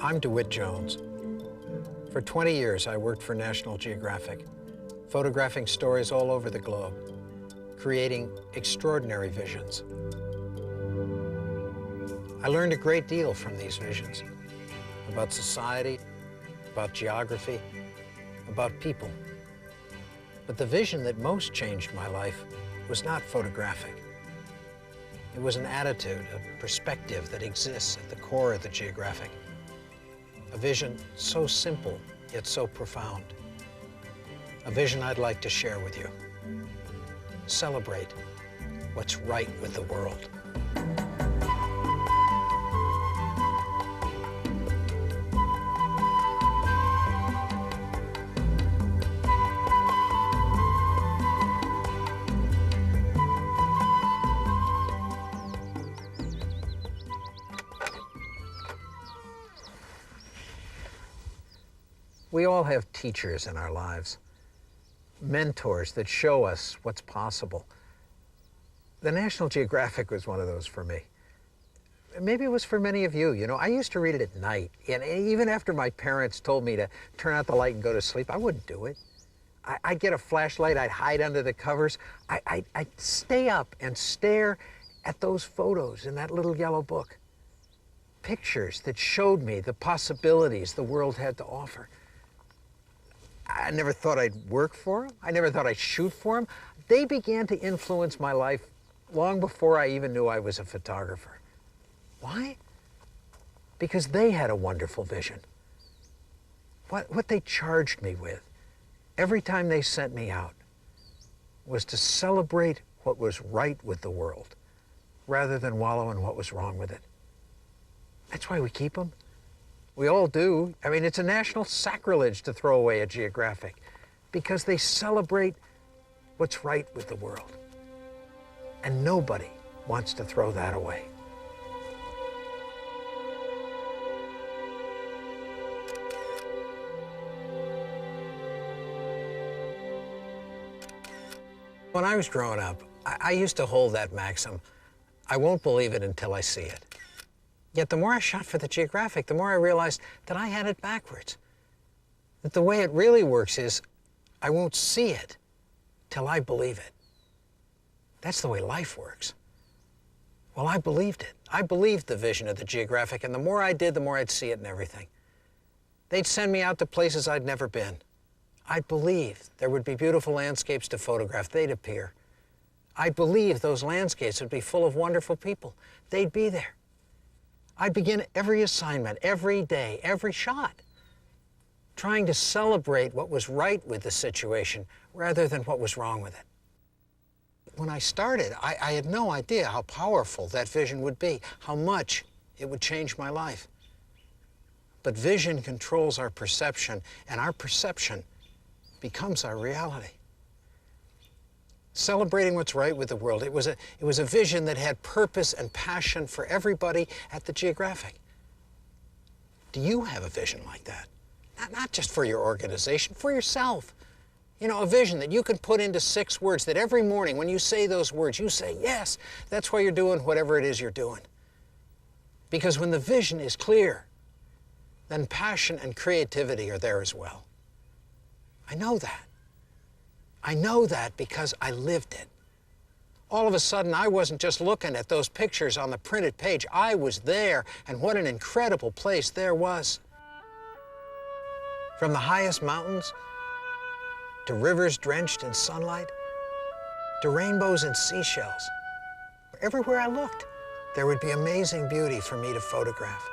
I'm DeWitt Jones. For 20 years, I worked for National Geographic, photographing stories all over the globe, creating extraordinary visions. I learned a great deal from these visions about society, about geography, about people. But the vision that most changed my life was not photographic. It was an attitude, a perspective that exists at the core of the geographic. A vision so simple, yet so profound. A vision I'd like to share with you. Celebrate what's right with the world. We all have teachers in our lives, mentors that show us what's possible. The National Geographic was one of those for me. Maybe it was for many of you. You know, I used to read it at night, and even after my parents told me to turn out the light and go to sleep, I wouldn't do it. I'd get a flashlight, I'd hide under the covers, I'd stay up and stare at those photos in that little yellow book. Pictures that showed me the possibilities the world had to offer. I never thought I'd work for them. I never thought I'd shoot for them. They began to influence my life long before I even knew I was a photographer. Why? Because they had a wonderful vision. What they charged me with every time they sent me out was to celebrate what was right with the world rather than wallow in what was wrong with it. That's why we keep them. We all do. I mean, it's a national sacrilege to throw away a geographic because they celebrate what's right with the world. And nobody wants to throw that away. When I was growing up, I used to hold that maxim, I won't believe it until I see it. Yet the more I shot for the Geographic, the more I realized that I had it backwards. That the way it really works is, I won't see it till I believe it. That's the way life works. Well, I believed it. I believed the vision of the Geographic, and the more I did, the more I'd see it in everything. They'd send me out to places I'd never been. I believed there would be beautiful landscapes to photograph. They'd appear. I believed those landscapes would be full of wonderful people. They'd be there. I'd begin every assignment, every day, every shot, trying to celebrate what was right with the situation rather than what was wrong with it. When I started, I had no idea how powerful that vision would be, how much it would change my life. But vision controls our perception, and our perception becomes our reality. Celebrating what's right with the world. It was a vision that had purpose and passion for everybody at the Geographic. Do you have a vision like that? Not just for your organization, for yourself. You know, a vision that you can put into 6 words that every morning when you say those words, you say, yes, that's why you're doing whatever it is you're doing. Because when the vision is clear, then passion and creativity are there as well. I know that. I know that because I lived it. All of a sudden, I wasn't just looking at those pictures on the printed page. I was there, and what an incredible place there was. From the highest mountains, to rivers drenched in sunlight, to rainbows and seashells. Everywhere I looked, there would be amazing beauty for me to photograph.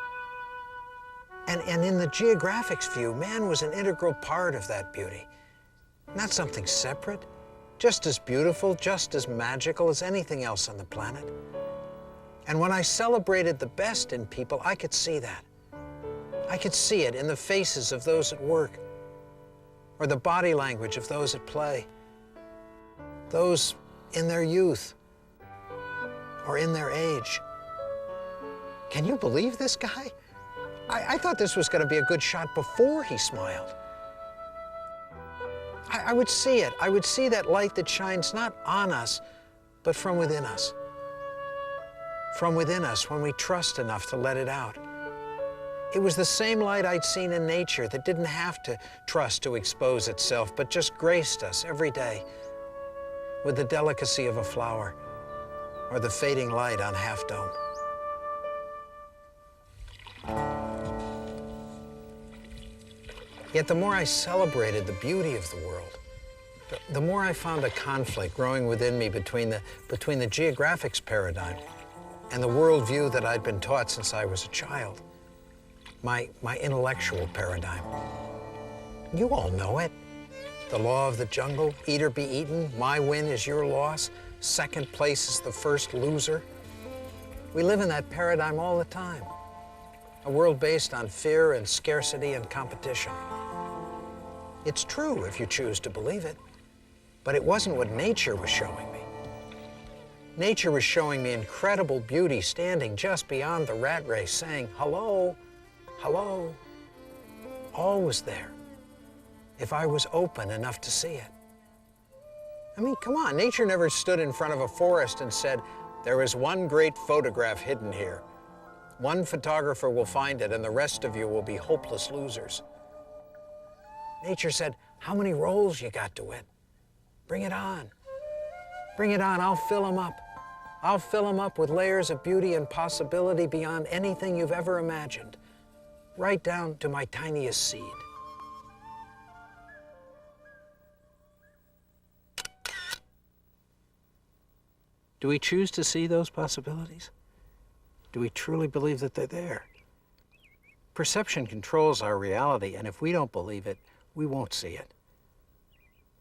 And in the Geographic's view, man was an integral part of that beauty. Not something separate, just as beautiful, just as magical as anything else on the planet. And when I celebrated the best in people, I could see that. I could see it in the faces of those at work, or the body language of those at play, those in their youth, or in their age. Can you believe this guy? I thought this was going to be a good shot before he smiled. I would see it. I would see that light that shines not on us, but from within us. From within us when we trust enough to let it out. It was the same light I'd seen in nature that didn't have to trust to expose itself, but just graced us every day with the delicacy of a flower or the fading light on Half Dome. Yet the more I celebrated the beauty of the world, the more I found a conflict growing within me between the geographics paradigm and the worldview that I'd been taught since I was a child, my intellectual paradigm. You all know it. The law of the jungle, eat or be eaten, my win is your loss, second place is the first loser. We live in that paradigm all the time. A world based on fear and scarcity and competition. It's true if you choose to believe it, but it wasn't what nature was showing me. Nature was showing me incredible beauty standing just beyond the rat race, saying, hello, hello. All was there, if I was open enough to see it. I mean, come on, nature never stood in front of a forest and said, there is one great photograph hidden here. One photographer will find it and the rest of you will be hopeless losers. Nature said, how many rolls you got to win? Bring it on. Bring it on, I'll fill them up. I'll fill them up with layers of beauty and possibility beyond anything you've ever imagined, right down to my tiniest seed. Do we choose to see those possibilities? Do we truly believe that they're there? Perception controls our reality, and if we don't believe it, we won't see it.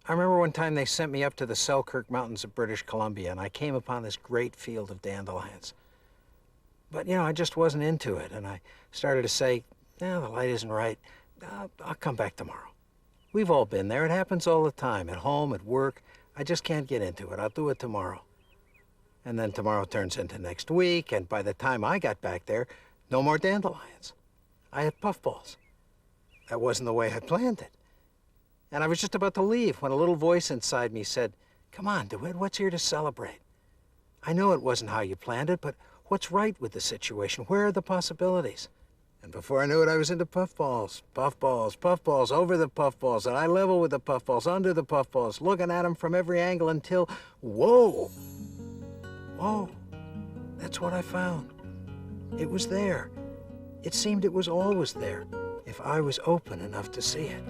I remember one time they sent me up to the Selkirk Mountains of British Columbia, and I came upon this great field of dandelions. But, you know, I just wasn't into it, and I started to say, no, the light isn't right. I'll come back tomorrow. We've all been there. It happens all the time, at home, at work. I just can't get into it. I'll do it tomorrow. And then tomorrow turns into next week, and by the time I got back there, no more dandelions. I had puffballs. That wasn't the way I planned it. And I was just about to leave when a little voice inside me said, come on, DeWitt, what's here to celebrate? I know it wasn't how you planned it, but what's right with the situation? Where are the possibilities? And before I knew it, I was into puffballs, puffballs, puffballs, over the puffballs, at eye level with the puffballs, under the puffballs, looking at them from every angle until, whoa, whoa, that's what I found. It was there. It seemed it was always there, if I was open enough to see it.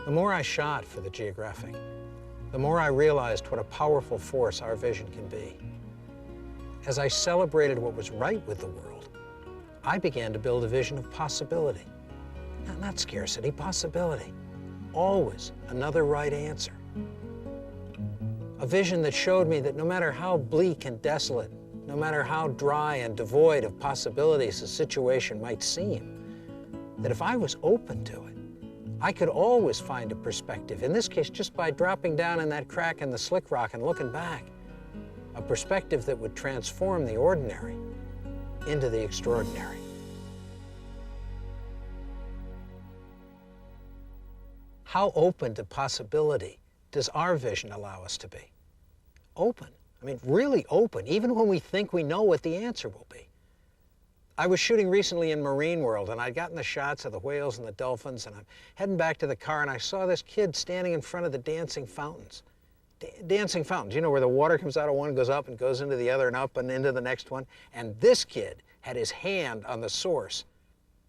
The more I shot for the geographic, the more I realized what a powerful force our vision can be. As I celebrated what was right with the world, I began to build a vision of possibility. Not scarcity, possibility. Always another right answer. A vision that showed me that no matter how bleak and desolate, no matter how dry and devoid of possibilities a situation might seem, that if I was open to it, I could always find a perspective, in this case just by dropping down in that crack in the slick rock and looking back, a perspective that would transform the ordinary into the extraordinary. How open to possibility does our vision allow us to be? Open. I mean, really open, even when we think we know what the answer will be. I was shooting recently in Marine World, and I'd gotten the shots of the whales and the dolphins, and I'm heading back to the car, and I saw this kid standing in front of the dancing fountains. Dancing fountains, you know, where the water comes out of one, goes up and goes into the other and up and into the next one. And this kid had his hand on the source.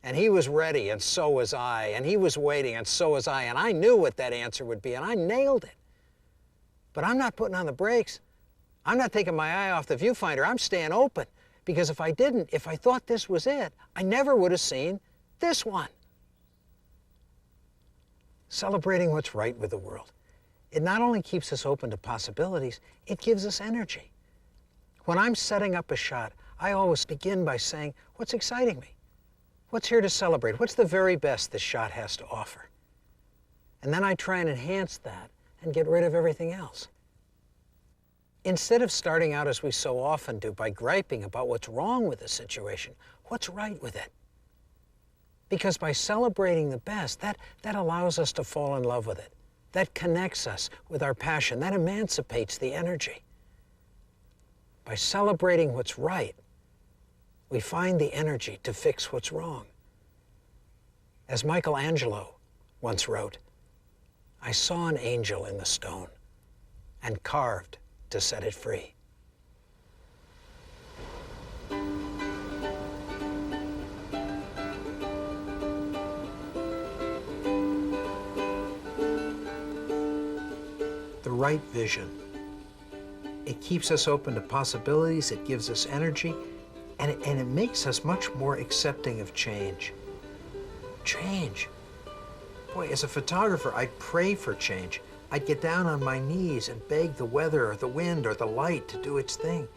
And he was ready, and so was I. And he was waiting, and so was I. And I knew what that answer would be, and I nailed it. But I'm not putting on the brakes. I'm not taking my eye off the viewfinder. I'm staying open. Because if I didn't, if I thought this was it, I never would have seen this one. Celebrating what's right with the world. It not only keeps us open to possibilities, it gives us energy. When I'm setting up a shot, I always begin by saying, what's exciting me? What's here to celebrate? What's the very best this shot has to offer? And then I try and enhance that and get rid of everything else. Instead of starting out, as we so often do, by griping about what's wrong with the situation, what's right with it? Because by celebrating the best, that allows us to fall in love with it. That connects us with our passion. That emancipates the energy. By celebrating what's right, we find the energy to fix what's wrong. As Michelangelo once wrote, "I saw an angel in the stone and carved to set it free." The right vision. It keeps us open to possibilities, it gives us energy, and it makes us much more accepting of change. Change. Boy, as a photographer, I'd pray for change. I'd get down on my knees and beg the weather or the wind or the light to do its thing.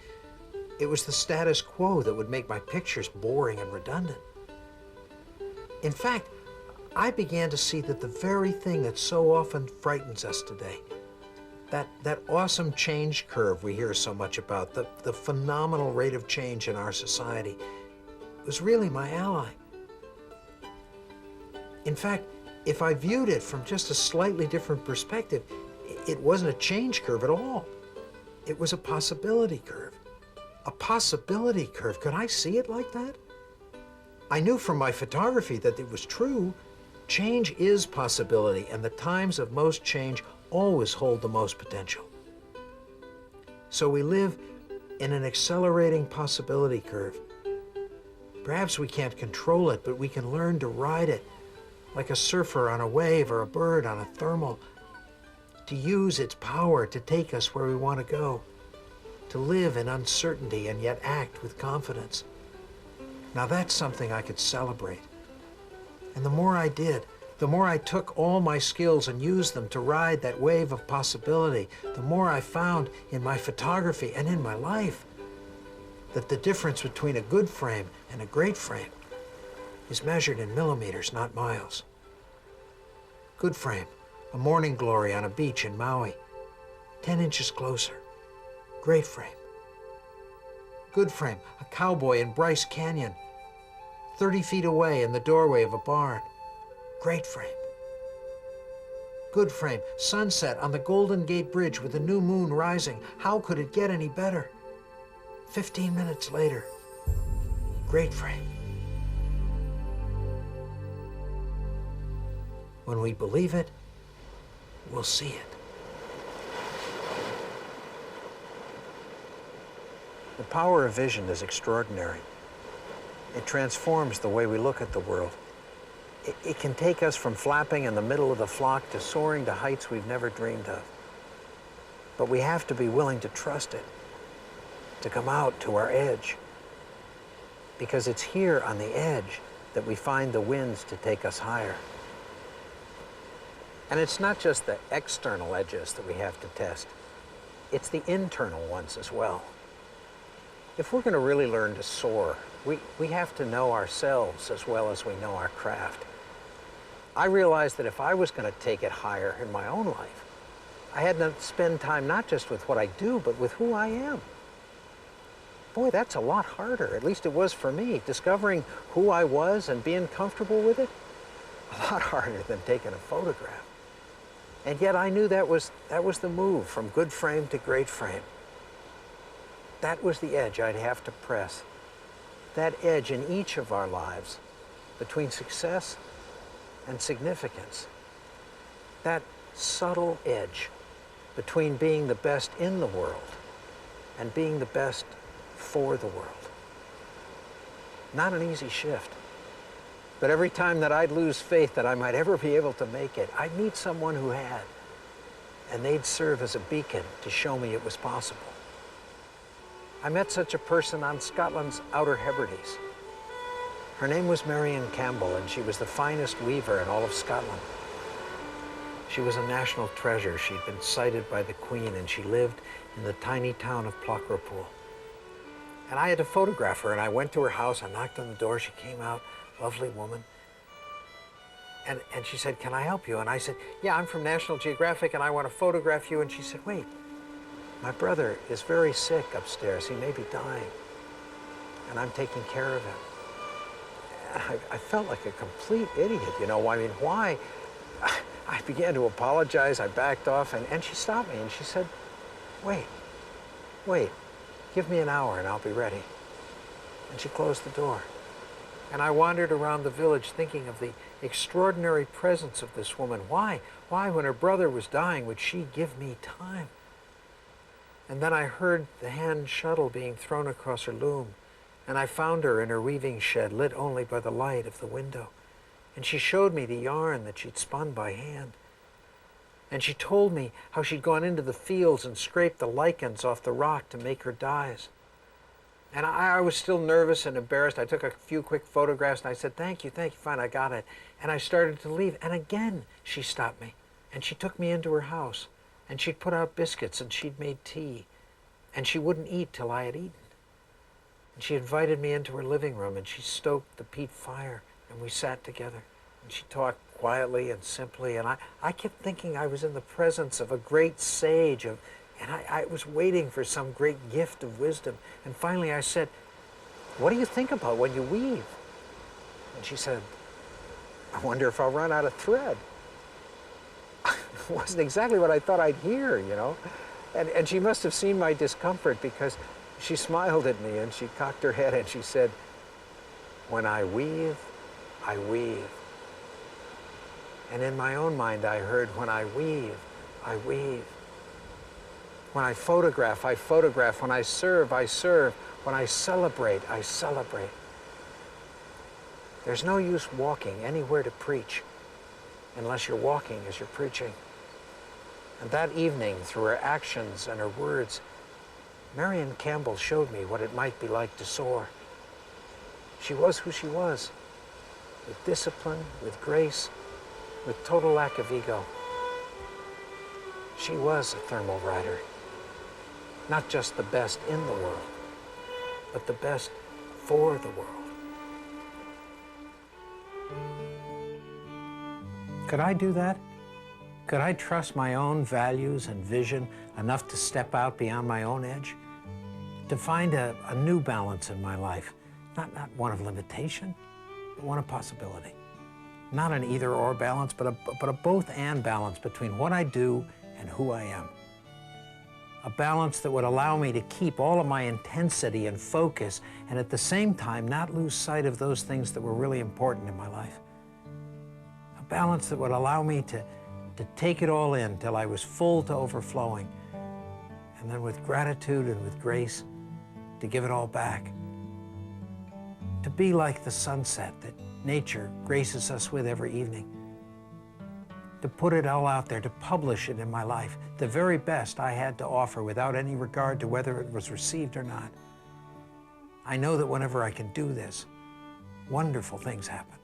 It was the status quo that would make my pictures boring and redundant. In fact, I began to see that the very thing that so often frightens us today, that awesome change curve we hear so much about, the phenomenal rate of change in our society, was really my ally. In fact, if I viewed it from just a slightly different perspective, it wasn't a change curve at all. It was a possibility curve. A possibility curve. Could I see it like that? I knew from my photography that it was true. Change is possibility, and the times of most change always hold the most potential. So we live in an accelerating possibility curve. Perhaps we can't control it, but we can learn to ride it like a surfer on a wave or a bird on a thermal, to use its power to take us where we want to go, to live in uncertainty and yet act with confidence. Now that's something I could celebrate. And the more I did, the more I took all my skills and used them to ride that wave of possibility, the more I found in my photography and in my life that the difference between a good frame and a great frame is measured in millimeters, not miles. Good frame, a morning glory on a beach in Maui, 10 inches closer. Great frame. Good frame, a cowboy in Bryce Canyon, 30 feet away in the doorway of a barn. Great frame. Good frame, sunset on the Golden Gate Bridge with the new moon rising. How could it get any better? 15 minutes later. Great frame. When we believe it, we'll see it. The power of vision is extraordinary. It transforms the way we look at the world. It can take us from flapping in the middle of the flock to soaring to heights we've never dreamed of. But we have to be willing to trust it, to come out to our edge. Because it's here on the edge that we find the winds to take us higher. And it's not just the external edges that we have to test. It's the internal ones as well. If we're going to really learn to soar, we have to know ourselves as well as we know our craft. I realized that if I was going to take it higher in my own life, I had to spend time not just with what I do, but with who I am. Boy, that's a lot harder, at least it was for me. Discovering who I was and being comfortable with it, a lot harder than taking a photograph. And yet I knew that was the move from good frame to great frame. That was the edge I'd have to press. That edge in each of our lives between success and significance. That subtle edge between being the best in the world and being the best for the world. Not an easy shift. But every time that I'd lose faith that I might ever be able to make it, I'd meet someone who had, and they'd serve as a beacon to show me it was possible. I met such a person on Scotland's Outer Hebrides. Her name was Marion Campbell, and she was the finest weaver in all of Scotland. She was a national treasure. She'd been sighted by the Queen, and she lived in the tiny town of Plochrapool. And I had to photograph her, and I went to her house, I knocked on the door, she came out, lovely woman. And she said, "Can I help you?" And I said, "Yeah, I'm from National Geographic, and I want to photograph you." And she said, "Wait, my brother is very sick upstairs. He may be dying, and I'm taking care of him." I felt like a complete idiot, you know. I mean, why? I began to apologize. I backed off, and she stopped me, and she said, wait, give me an hour and I'll be ready. And she closed the door. And I wandered around the village thinking of the extraordinary presence of this woman. Why, when her brother was dying, would she give me time? And then I heard the hand shuttle being thrown across her loom, and I found her in her weaving shed, lit only by the light of the window. And she showed me the yarn that she'd spun by hand. And she told me how she'd gone into the fields and scraped the lichens off the rock to make her dyes. And I was still nervous and embarrassed. I took a few quick photographs, and I said, thank you, fine, I got it. And I started to leave, and again she stopped me, and she took me into her house, and she'd put out biscuits, and she'd made tea, and she wouldn't eat till I had eaten. And she invited me into her living room, and she stoked the peat fire, and we sat together, and she talked quietly and simply, and I kept thinking I was in the presence of a great sage, and I was waiting for some great gift of wisdom. And finally I said, what do you think about when you weave? And she said, I wonder if I'll run out of thread. It wasn't exactly what I thought I'd hear, you know. And she must have seen my discomfort, because she smiled at me and she cocked her head and she said, when I weave, I weave. And in my own mind I heard, when I weave, I weave. When I photograph, I photograph. When I serve, I serve. When I celebrate, I celebrate. There's no use walking anywhere to preach unless you're walking as you're preaching. And that evening, through her actions and her words, Marion Campbell showed me what it might be like to soar. She was who she was, with discipline, with grace, with total lack of ego. She was a thermal rider. Not just the best in the world, but the best for the world. Could I do that? Could I trust my own values and vision enough to step out beyond my own edge? To find a new balance in my life, not one of limitation, but one of possibility. Not an either-or balance, but a both-and balance between what I do and who I am. A balance that would allow me to keep all of my intensity and focus, and at the same time not lose sight of those things that were really important in my life. A balance that would allow me to take it all in till I was full to overflowing, and then with gratitude and with grace, to give it all back. To be like the sunset that nature graces us with every evening. To put it all out there, to publish it in my life, the very best I had to offer without any regard to whether it was received or not. I know that whenever I can do this, wonderful things happen.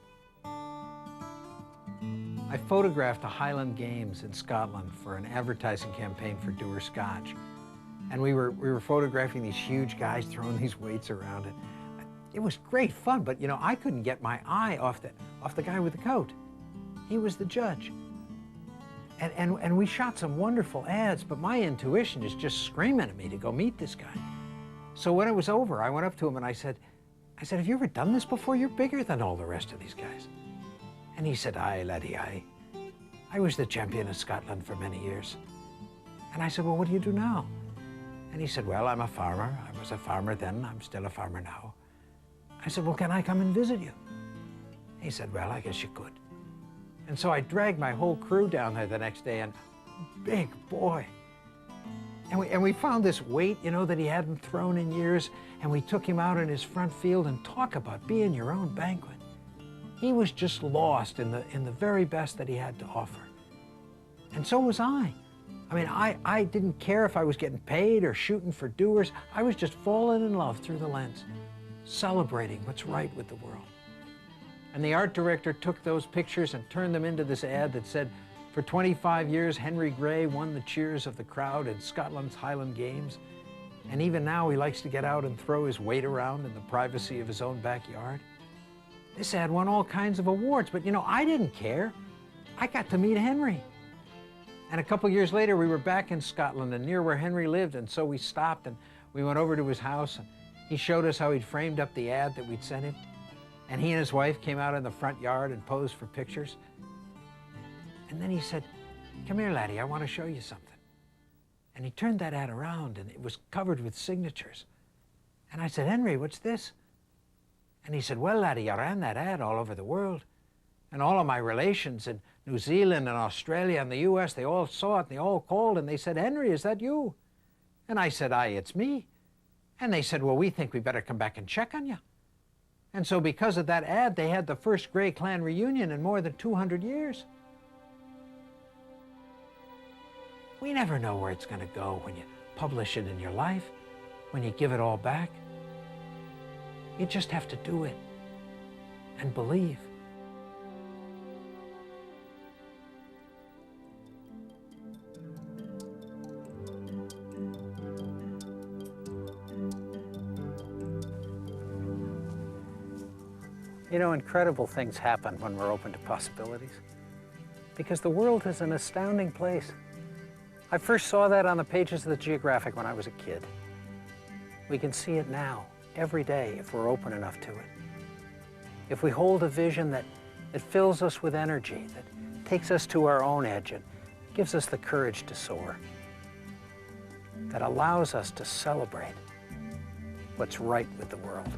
I photographed the Highland Games in Scotland for an advertising campaign for Dewar Scotch. And we were photographing these huge guys throwing these weights around. It was great fun, but you know, I couldn't get my eye off the guy with the coat. He was the judge. And we shot some wonderful ads, but my intuition is just screaming at me to go meet this guy. So when it was over, I went up to him and I said, have you ever done this before? You're bigger than all the rest of these guys. And he said, aye, laddie, aye. I was the champion of Scotland for many years. And I said, well, what do you do now? And he said, well, I'm a farmer. I was a farmer then, I'm still a farmer now. I said, well, can I come and visit you? He said, well, I guess you could. And so I dragged my whole crew down there the next day, and big boy. And we found this weight, you know, that he hadn't thrown in years, and we took him out in his front field, and talk about being your own banquet. He was just lost in the very best that he had to offer. And so was I. I mean, I didn't care if I was getting paid or shooting for doers. I was just falling in love through the lens, celebrating what's right with the world. And the art director took those pictures and turned them into this ad that said, for 25 years, Henry Gray won the cheers of the crowd in Scotland's Highland Games. And even now, he likes to get out and throw his weight around in the privacy of his own backyard. This ad won all kinds of awards, but you know, I didn't care. I got to meet Henry. And a couple years later, we were back in Scotland and near where Henry lived, and so we stopped and we went over to his house, and he showed us how he'd framed up the ad that we'd sent him. And he and his wife came out in the front yard and posed for pictures. And then he said, "Come here, laddie, I want to show you something." And he turned that ad around, and it was covered with signatures. And I said, "Henry, what's this?" And he said, "Well, laddie, I ran that ad all over the world. And all of my relations in New Zealand and Australia and the US, they all saw it, and they all called, and they said, 'Henry, is that you?' And I said, 'Aye, it's me.' And they said, 'Well, we think we better come back and check on you.' And so because of that ad, they had the first Grey Clan reunion in more than 200 years. We never know where it's going to go when you publish it in your life, when you give it all back. You just have to do it and believe. You know, incredible things happen when we're open to possibilities, because the world is an astounding place. I first saw that on the pages of the Geographic when I was a kid. We can see it now, every day, if we're open enough to it. If we hold a vision that fills us with energy, that takes us to our own edge and gives us the courage to soar, that allows us to celebrate what's right with the world.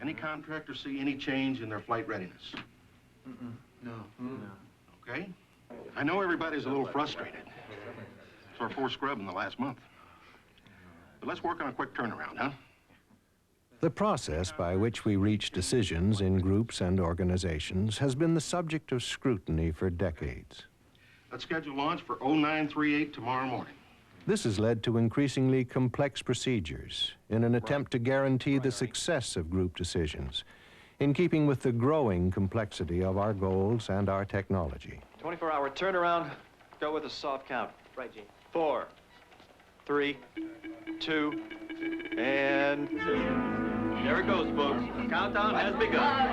Any contractor see any change in their flight readiness? No. Okay. I know everybody's a little frustrated. It's our fourth scrub in the last month. But let's work on a quick turnaround, huh? The process by which we reach decisions in groups and organizations has been the subject of scrutiny for decades. Let's schedule launch for 0938 tomorrow morning. This has led to increasingly complex procedures in an attempt to guarantee the success of group decisions, in keeping with the growing complexity of our goals and our technology. 24-hour turnaround. Go with a soft count. Right, Gene. 4, 3, 2, and... There it goes, folks. The countdown has begun.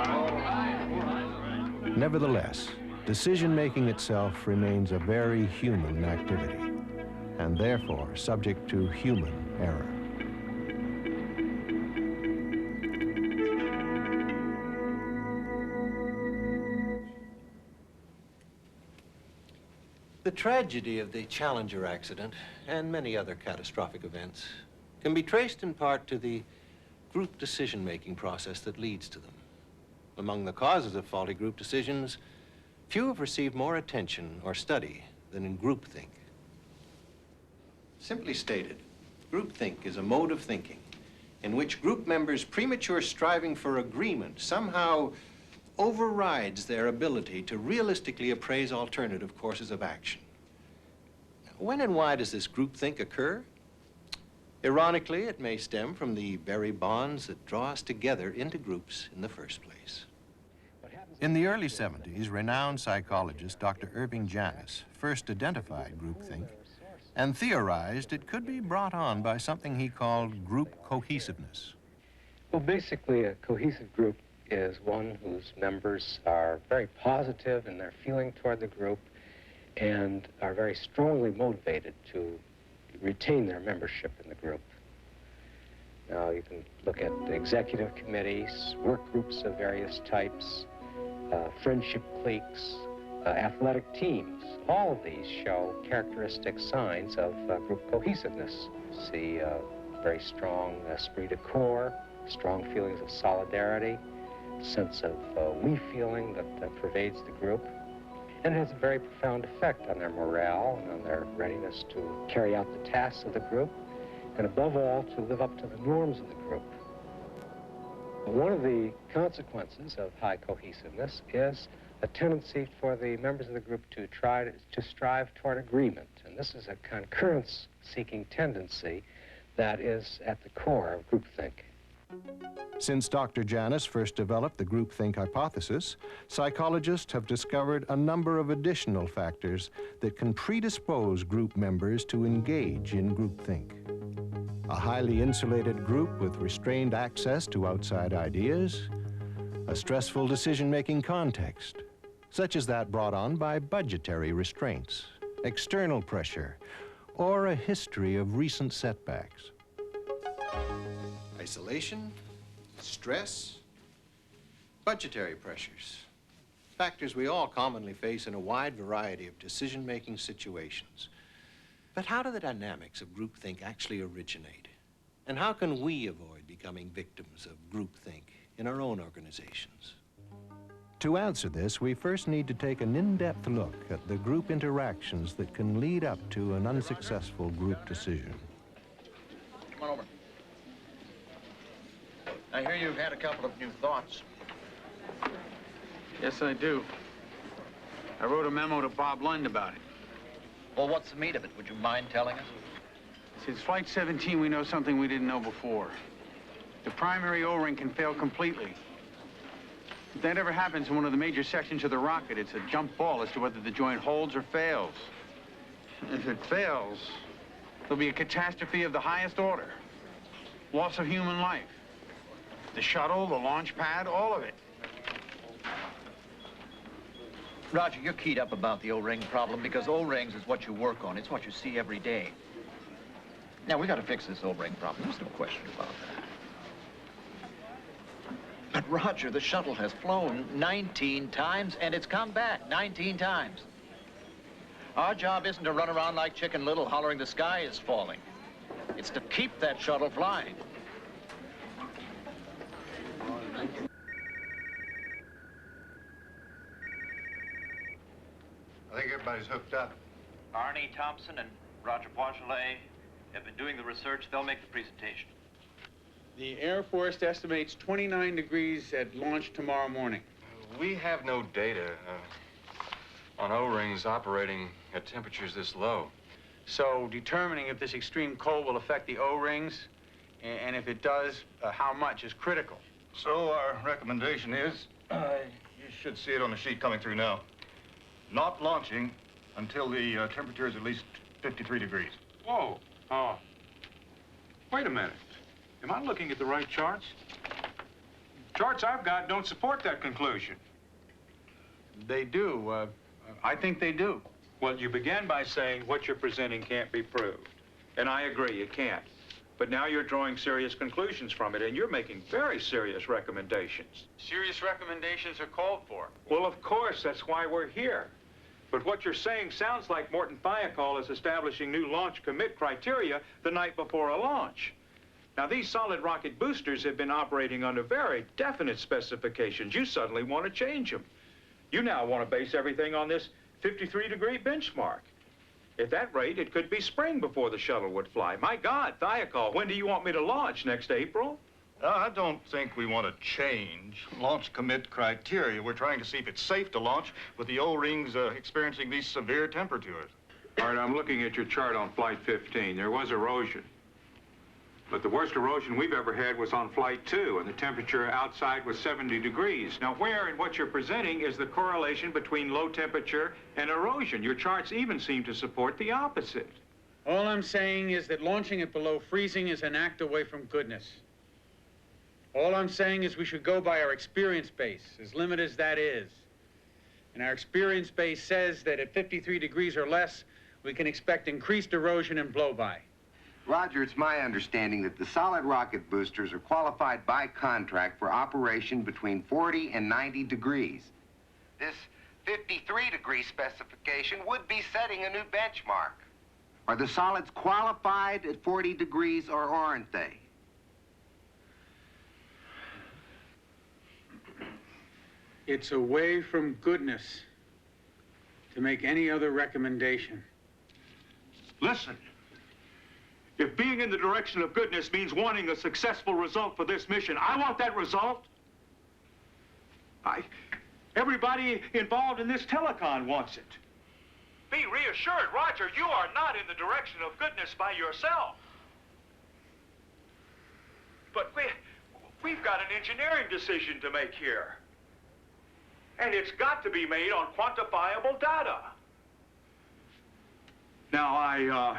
Nevertheless, decision-making itself remains a very human activity, and therefore subject to human error. The tragedy of the Challenger accident and many other catastrophic events can be traced in part to the group decision-making process that leads to them. Among the causes of faulty group decisions, few have received more attention or study than in groupthink. Simply stated, groupthink is a mode of thinking in which group members' premature striving for agreement somehow overrides their ability to realistically appraise alternative courses of action. When and why does this groupthink occur? Ironically, it may stem from the very bonds that draw us together into groups in the first place. In the early 70s, renowned psychologist Dr. Irving Janis first identified groupthink and theorized it could be brought on by something he called group cohesiveness. Well, basically, a cohesive group is one whose members are very positive in their feeling toward the group and are very strongly motivated to retain their membership in the group. Now, you can look at the executive committees, work groups of various types, friendship cliques, athletic teams. All of these show characteristic signs of group cohesiveness. See very strong esprit de corps, strong feelings of solidarity, sense of we feeling that pervades the group. And it has a very profound effect on their morale and on their readiness to carry out the tasks of the group, and above all, to live up to the norms of the group. One of the consequences of high cohesiveness is a tendency for the members of the group to try to strive toward agreement. And this is a concurrence-seeking tendency that is at the core of groupthink. Since Dr. Janus first developed the groupthink hypothesis, psychologists have discovered a number of additional factors that can predispose group members to engage in groupthink. A highly insulated group with restrained access to outside ideas, a stressful decision-making context, such as that brought on by budgetary restraints, external pressure, or a history of recent setbacks. Isolation, stress, budgetary pressures. Factors we all commonly face in a wide variety of decision-making situations. But how do the dynamics of groupthink actually originate? And how can we avoid becoming victims of groupthink in our own organizations? To answer this, we first need to take an in-depth look at the group interactions that can lead up to an unsuccessful group decision. Come on over. I hear you've had a couple of new thoughts. Yes, I do. I wrote a memo to Bob Lund about it. Well, what's the meat of it? Would you mind telling us? Since Flight 17, we know something we didn't know before. The primary O-ring can fail completely. If that ever happens in one of the major sections of the rocket, it's a jump ball as to whether the joint holds or fails. If it fails, there'll be a catastrophe of the highest order. Loss of human life. The shuttle, the launch pad, all of it. Roger, you're keyed up about the O-ring problem because O-rings is what you work on. It's what you see every day. Now, we got to fix this O-ring problem. There's no question about that. But, Roger, the shuttle has flown 19 times, and it's come back 19 times. Our job isn't to run around like Chicken Little hollering the sky is falling. It's to keep that shuttle flying. I think everybody's hooked up. Arnie Thompson and Roger Poinchelet have been doing the research. They'll make the presentation. The Air Force estimates 29 degrees at launch tomorrow morning. We have no data on O-rings operating at temperatures this low. So determining if this extreme cold will affect the O-rings, and if it does, how much is critical. So our recommendation is, you should see it on the sheet coming through now, not launching until the temperature is at least 53 degrees. Whoa. Oh. Wait a minute. Am I looking at the right charts? Charts I've got don't support that conclusion. They do. I think they do. Well, you began by saying what you're presenting can't be proved. And I agree, it can't. But now you're drawing serious conclusions from it, and you're making very serious recommendations. Serious recommendations are called for. Well, of course, that's why we're here. But what you're saying sounds like Morton Thiokol is establishing new launch commit criteria the night before a launch. Now, these solid rocket boosters have been operating under very definite specifications. You suddenly want to change them. You now want to base everything on this 53-degree benchmark. At that rate, it could be spring before the shuttle would fly. My God, Thiokol, when do you want me to launch? Next April? I don't think we want to change launch commit criteria. We're trying to see if it's safe to launch with the O-rings experiencing these severe temperatures. All right, I'm looking at your chart on Flight 15. There was erosion. But the worst erosion we've ever had was on Flight 2, and the temperature outside was 70 degrees. Now, where in what you're presenting is the correlation between low temperature and erosion? Your charts even seem to support the opposite. All I'm saying is that launching it below freezing is an act away from goodness. All I'm saying is we should go by our experience base, as limited as that is. And our experience base says that at 53 degrees or less, we can expect increased erosion and blow-by. Roger, it's my understanding that the solid rocket boosters are qualified by contract for operation between 40 and 90 degrees. This 53-degree specification would be setting a new benchmark. Are the solids qualified at 40 degrees or aren't they? It's away from goodness to make any other recommendation. Listen, if being in the direction of goodness means wanting a successful result for this mission, I want that result. Everybody involved in this telecon wants it. Be reassured, Roger, you are not in the direction of goodness by yourself. But we've got an engineering decision to make here. And it's got to be made on quantifiable data. Now, I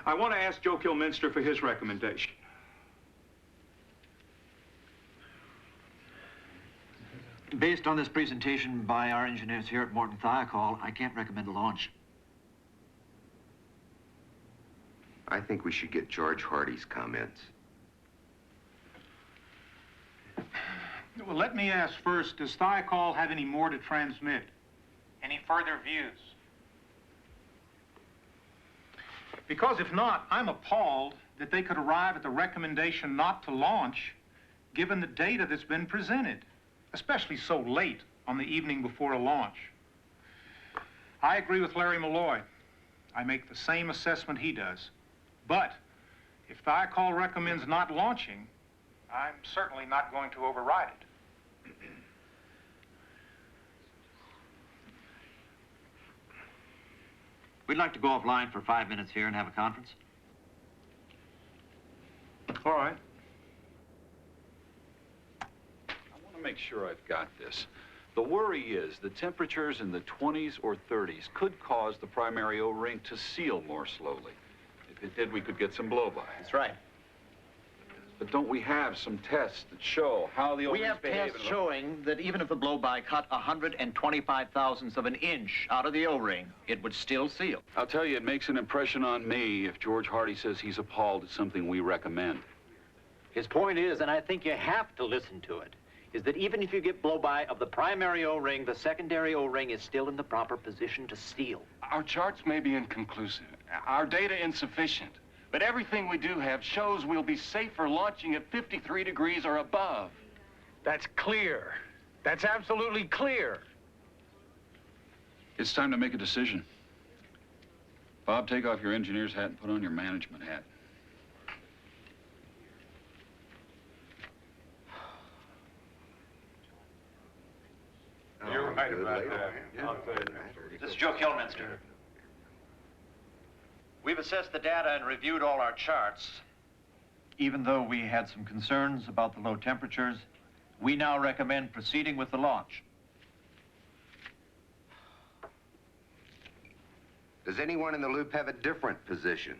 want to ask Joe Kilminster for his recommendation. Based on this presentation by our engineers here at Morton Thiokol, I can't recommend a launch. I think we should get George Hardy's comments. Well, let me ask first, does Thiokol have any more to transmit? Any further views? Because if not, I'm appalled that they could arrive at the recommendation not to launch, given the data that's been presented, especially so late on the evening before a launch. I agree with Larry Malloy. I make the same assessment he does. But if Thiokol recommends not launching, I'm certainly not going to override it. We'd like to go offline for 5 minutes here and have a conference. All right. I want to make sure I've got this. The worry is the temperatures in the 20s or 30s could cause the primary O-ring to seal more slowly. If it did, we could get some blow-by. That's right. But don't we have some tests that show how the O-rings We have behave? tests showing that even if the blow-by cut 125 thousandths of an inch out of the O-ring, it would still seal. I'll tell you, it makes an impression on me if George Hardy says he's appalled at something we recommend. His point is, and I think you have to listen to it, is that even if you get blow-by of the primary O-ring, the secondary O-ring is still in the proper position to seal. Our charts may be inconclusive, our data insufficient, but everything we do have shows we'll be safer launching at 53 degrees or above. That's clear. That's absolutely clear. It's time to make a decision. Bob, take off your engineer's hat and put on your management hat. You're right about that. This is Joe Kilminster. We've assessed the data and reviewed all our charts. Even though we had some concerns about the low temperatures, we now recommend proceeding with the launch. Does anyone in the loop have a different position?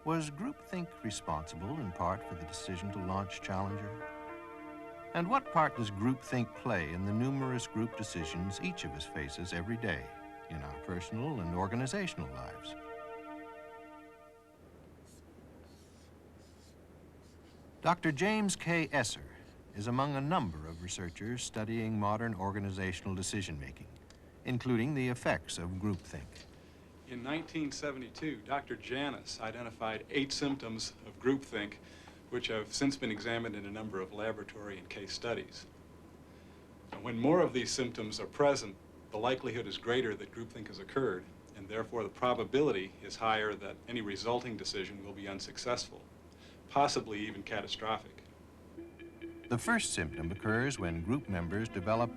Was groupthink responsible in part for the decision to launch Challenger? And what part does groupthink play in the numerous group decisions each of us faces every day in our personal and organizational lives? Dr. James K. Esser is among a number of researchers studying modern organizational decision-making, including the effects of groupthink. In 1972, Dr. Janus identified 8 symptoms of groupthink, which have since been examined in a number of laboratory and case studies. And when more of these symptoms are present, the likelihood is greater that groupthink has occurred, and therefore the probability is higher that any resulting decision will be unsuccessful, possibly even catastrophic. The first symptom occurs when group members develop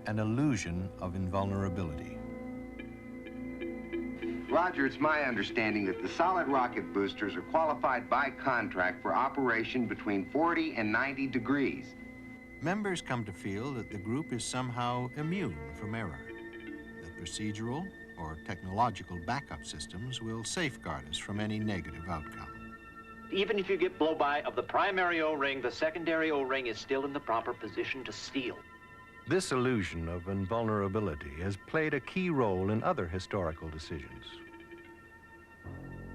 an illusion of invulnerability. Roger, it's my understanding that the solid rocket boosters are qualified by contract for operation between 40 and 90 degrees. Members come to feel that the group is somehow immune from error, that procedural or technological backup systems will safeguard us from any negative outcome. Even if you get blow-by of the primary O-ring, the secondary O-ring is still in the proper position to seal. This illusion of invulnerability has played a key role in other historical decisions.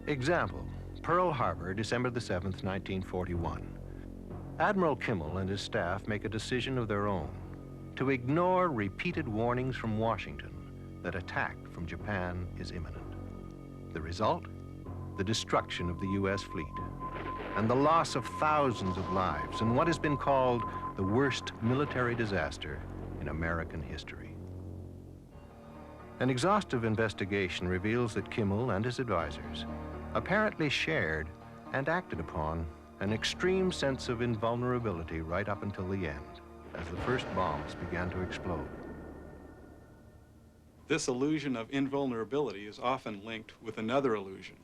Example, Pearl Harbor, December the 7th, 1941. Admiral Kimmel and his staff make a decision of their own to ignore repeated warnings from Washington that attack from Japan is imminent. The result? The destruction of the U.S. fleet and the loss of thousands of lives in what has been called the worst military disaster in American history. An exhaustive investigation reveals that Kimmel and his advisors apparently shared and acted upon an extreme sense of invulnerability right up until the end, as the first bombs began to explode. This illusion of invulnerability is often linked with another illusion,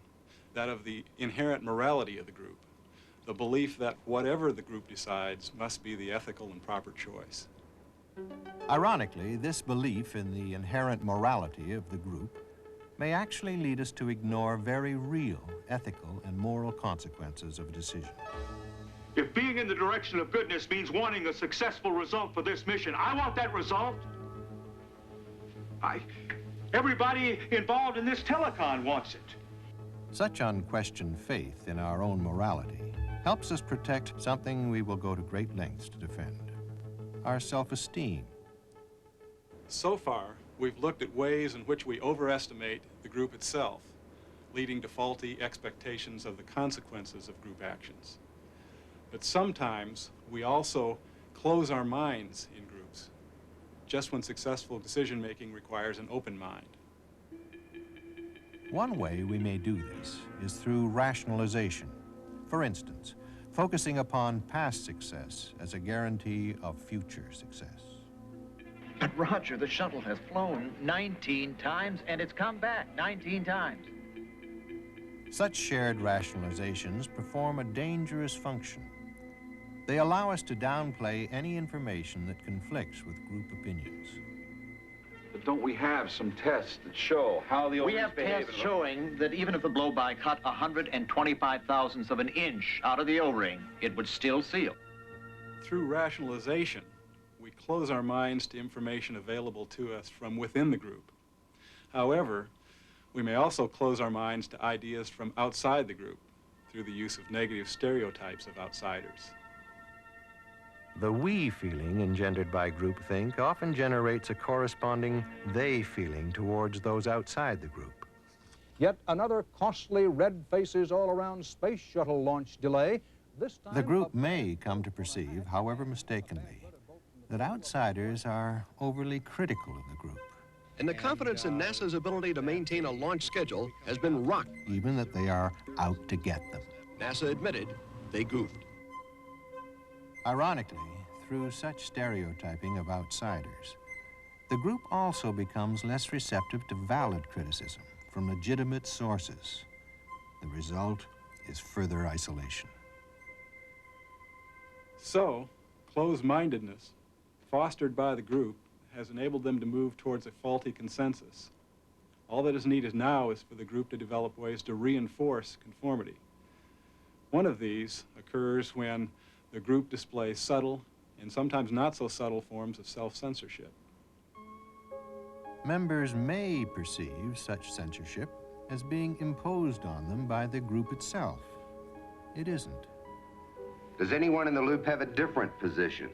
that of the inherent morality of the group, the belief that whatever the group decides must be the ethical and proper choice. Ironically, this belief in the inherent morality of the group may actually lead us to ignore very real ethical and moral consequences of a decision. If being in the direction of goodness means wanting a successful result for this mission, I want that result. Everybody involved in this telecon wants it. Such unquestioned faith in our own morality helps us protect something we will go to great lengths to defend: our self-esteem. So far, we've looked at ways in which we overestimate the group itself, leading to faulty expectations of the consequences of group actions. But sometimes we also close our minds in groups, just when successful decision-making requires an open mind. One way we may do this is through rationalization. For instance, focusing upon past success as a guarantee of future success. But Roger, the shuttle has flown 19 times and it's come back 19 times. Such shared rationalizations perform a dangerous function. They allow us to downplay any information that conflicts with group opinions. But don't we have some tests that show how the We have tests showing that even if the blow-by cut 125 thousandths of an inch out of the O-ring, it would still seal. Through rationalization, we close our minds to information available to us from within the group. However, we may also close our minds to ideas from outside the group through the use of negative stereotypes of outsiders. The we feeling engendered by groupthink often generates a corresponding they feeling towards those outside the group. Yet another costly red faces all around space shuttle launch delay. This time the group may come to perceive, however mistakenly, that outsiders are overly critical of the group. And the confidence in NASA's ability to maintain a launch schedule has been rocked. Even that they are out to get them. NASA admitted they goofed. Ironically, through such stereotyping of outsiders, the group also becomes less receptive to valid criticism from legitimate sources. The result is further isolation. So, closed-mindedness, fostered by the group, has enabled them to move towards a faulty consensus. All that is needed now is for the group to develop ways to reinforce conformity. One of these occurs when the group displays subtle and sometimes not so subtle forms of self-censorship. Members may perceive such censorship as being imposed on them by the group itself. It isn't. Does anyone in the loop have a different position?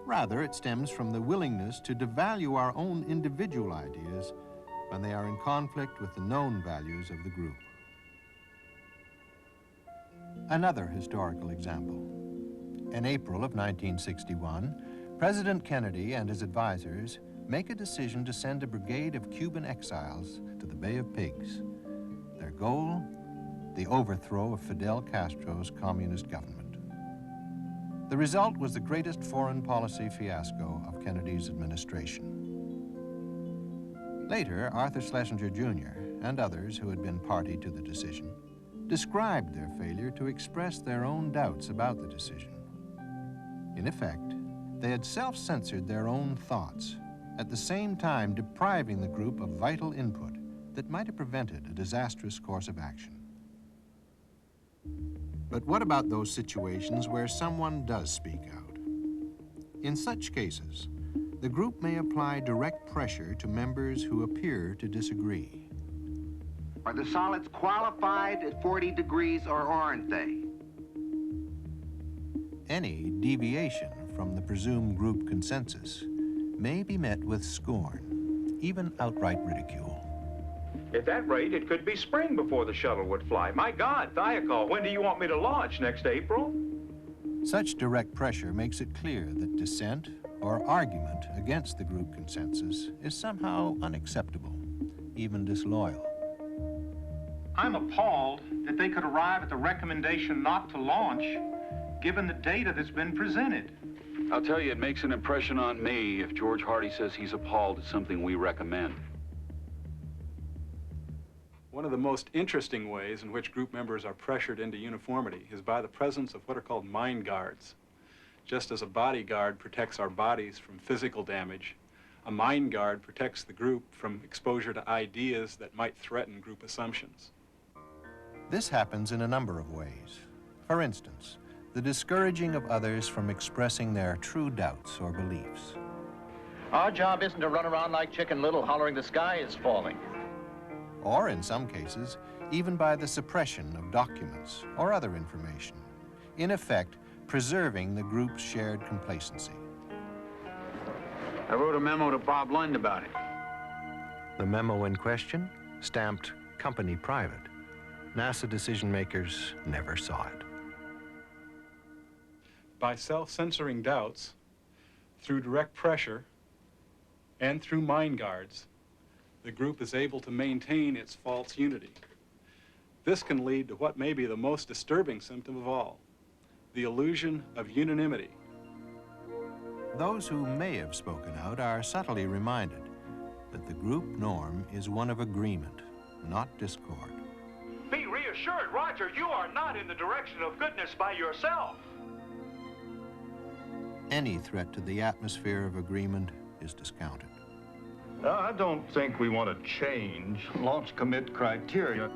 Rather, it stems from the willingness to devalue our own individual ideas when they are in conflict with the known values of the group. Another historical example. In April of 1961, President Kennedy and his advisors make a decision to send a brigade of Cuban exiles to the Bay of Pigs. Their goal? The overthrow of Fidel Castro's communist government. The result was the greatest foreign policy fiasco of Kennedy's administration. Later, Arthur Schlesinger Jr. and others who had been party to the decision described their failure to express their own doubts about the decision. In effect, they had self-censored their own thoughts, at the same time depriving the group of vital input that might have prevented a disastrous course of action. But what about those situations where someone does speak out? In such cases, the group may apply direct pressure to members who appear to disagree. Are the solids qualified at 40 degrees or aren't they? Any deviation from the presumed group consensus may be met with scorn, even outright ridicule. At that rate, it could be spring before the shuttle would fly. My God, Thiokol, when do you want me to launch? Next April? Such direct pressure makes it clear that dissent or argument against the group consensus is somehow unacceptable, even disloyal. I'm appalled that they could arrive at the recommendation not to launch, given the data that's been presented. I'll tell you, it makes an impression on me if George Hardy says he's appalled at something we recommend. One of the most interesting ways in which group members are pressured into uniformity is by the presence of what are called mind guards. Just as a bodyguard protects our bodies from physical damage, a mind guard protects the group from exposure to ideas that might threaten group assumptions. This happens in a number of ways. For instance, the discouraging of others from expressing their true doubts or beliefs. Our job isn't to run around like Chicken Little hollering the sky is falling. Or in some cases, even by the suppression of documents or other information, in effect, preserving the group's shared complacency. I wrote a memo to Bob Lund about it. The memo in question, stamped company private. NASA decision makers never saw it. By self-censoring doubts, through direct pressure, and through mind guards, the group is able to maintain its false unity. This can lead to what may be the most disturbing symptom of all, the illusion of unanimity. Those who may have spoken out are subtly reminded that the group norm is one of agreement, not discord. Be reassured, Roger, you are not in the direction of goodness by yourself. Any threat to the atmosphere of agreement is discounted. I don't think we want to change launch commit criteria.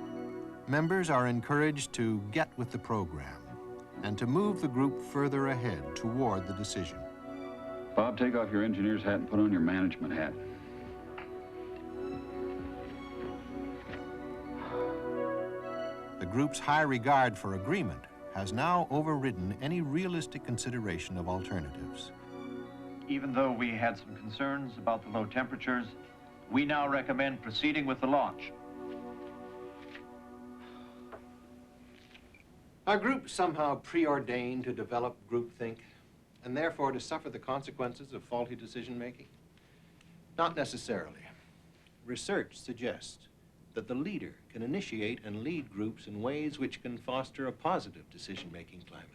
Members are encouraged to get with the program and to move the group further ahead toward the decision. Bob, take off your engineer's hat and put on your management hat. The group's high regard for agreement has now overridden any realistic consideration of alternatives. Even though we had some concerns about the low temperatures, we now recommend proceeding with the launch. Are groups somehow preordained to develop groupthink and therefore to suffer the consequences of faulty decision-making? Not necessarily. Research suggests that the leader can initiate and lead groups in ways which can foster a positive decision-making climate.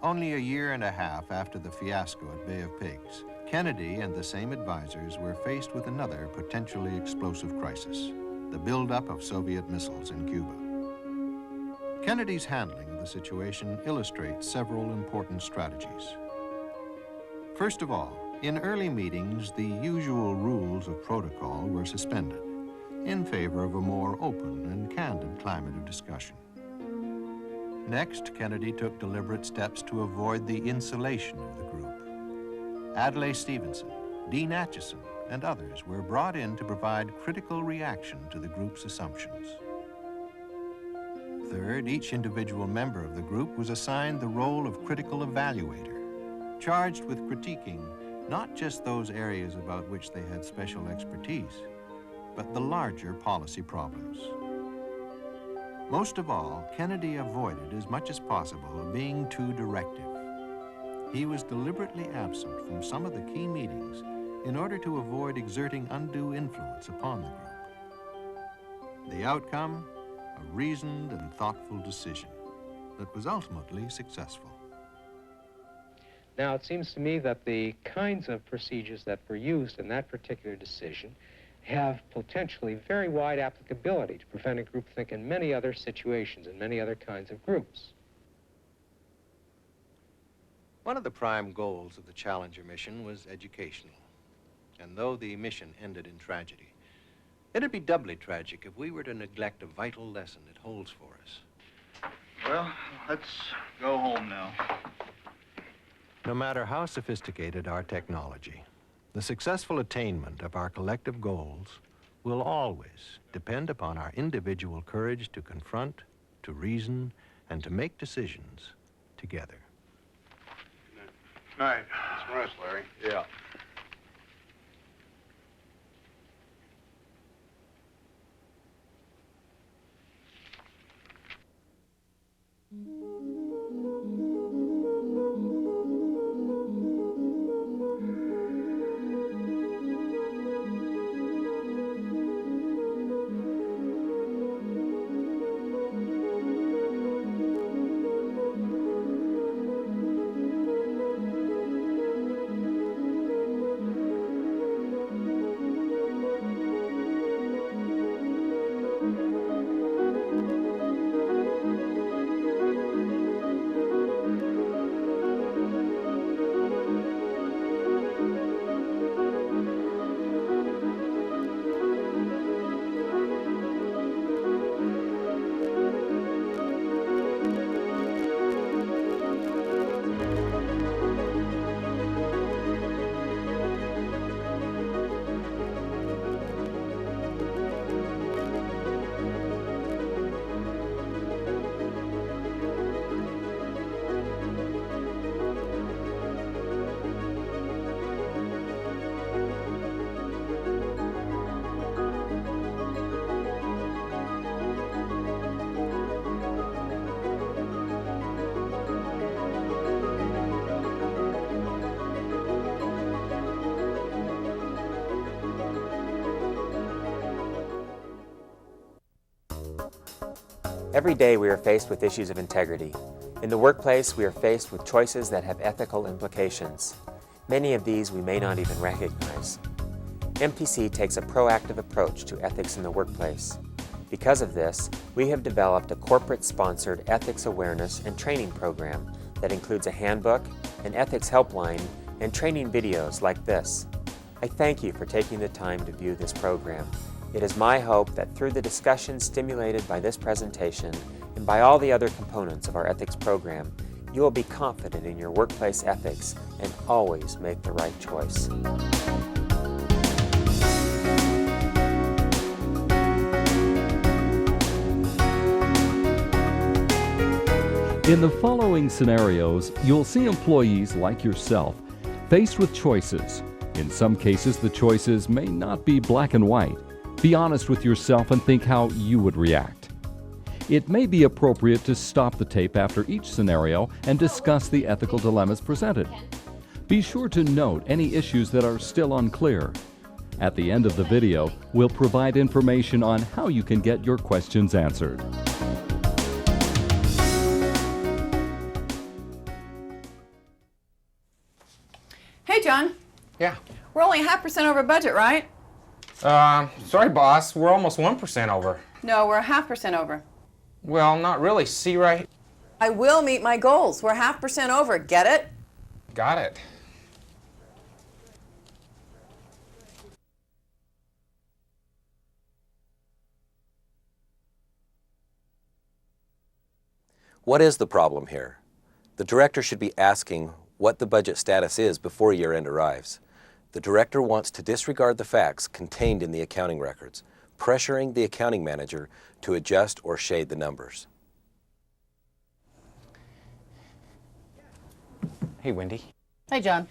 Only a year and a half after the fiasco at Bay of Pigs, Kennedy and the same advisors were faced with another potentially explosive crisis, the buildup of Soviet missiles in Cuba. Kennedy's handling of the situation illustrates several important strategies. First of all, in early meetings, the usual rules of protocol were suspended in favor of a more open and candid climate of discussion. Next, Kennedy took deliberate steps to avoid the insulation of the group. Adlai Stevenson, Dean Acheson, and others were brought in to provide critical reaction to the group's assumptions. Third, each individual member of the group was assigned the role of critical evaluator, charged with critiquing not just those areas about which they had special expertise, but the larger policy problems. Most of all, Kennedy avoided as much as possible being too directive. He was deliberately absent from some of the key meetings in order to avoid exerting undue influence upon the group. The outcome, a reasoned and thoughtful decision that was ultimately successful. Now, it seems to me that the kinds of procedures that were used in that particular decision have potentially very wide applicability to preventing groupthink in many other situations and many other kinds of groups. One of the prime goals of the Challenger mission was educational. And though the mission ended in tragedy, it'd be doubly tragic if we were to neglect a vital lesson it holds for us. Well, let's go home now. No matter how sophisticated our technology, the successful attainment of our collective goals will always depend upon our individual courage to confront, to reason, and to make decisions together. Night. Some rest, Larry. Yeah. Every day we are faced with issues of integrity. In the workplace, we are faced with choices that have ethical implications. Many of these we may not even recognize. MTC takes a proactive approach to ethics in the workplace. Because of this, we have developed a corporate-sponsored ethics awareness and training program that includes a handbook, an ethics helpline, and training videos like this. I thank you for taking the time to view this program. It is my hope that through the discussion stimulated by this presentation and by all the other components of our ethics program, you will be confident in your workplace ethics and always make the right choice. In the following scenarios, you'll see employees like yourself faced with choices. In some cases, the choices may not be black and white. Be honest with yourself and think how you would react. It may be appropriate to stop the tape after each scenario and discuss the ethical dilemmas presented. Be sure to note any issues that are still unclear. At the end of the video, we'll provide information on how you can get your questions answered. Hey, John. Yeah. We're only 0.5% over budget, right? Sorry, boss. We're almost 1% over. No, we're 0.5% over. Well, not really. See right? I will meet my goals. We're 0.5% over. Get it? Got it. What is the problem here? The director should be asking what the budget status is before year-end arrives. The director wants to disregard the facts contained in the accounting records, pressuring the accounting manager to adjust or shade the numbers. Hey, Wendy. Hey, John.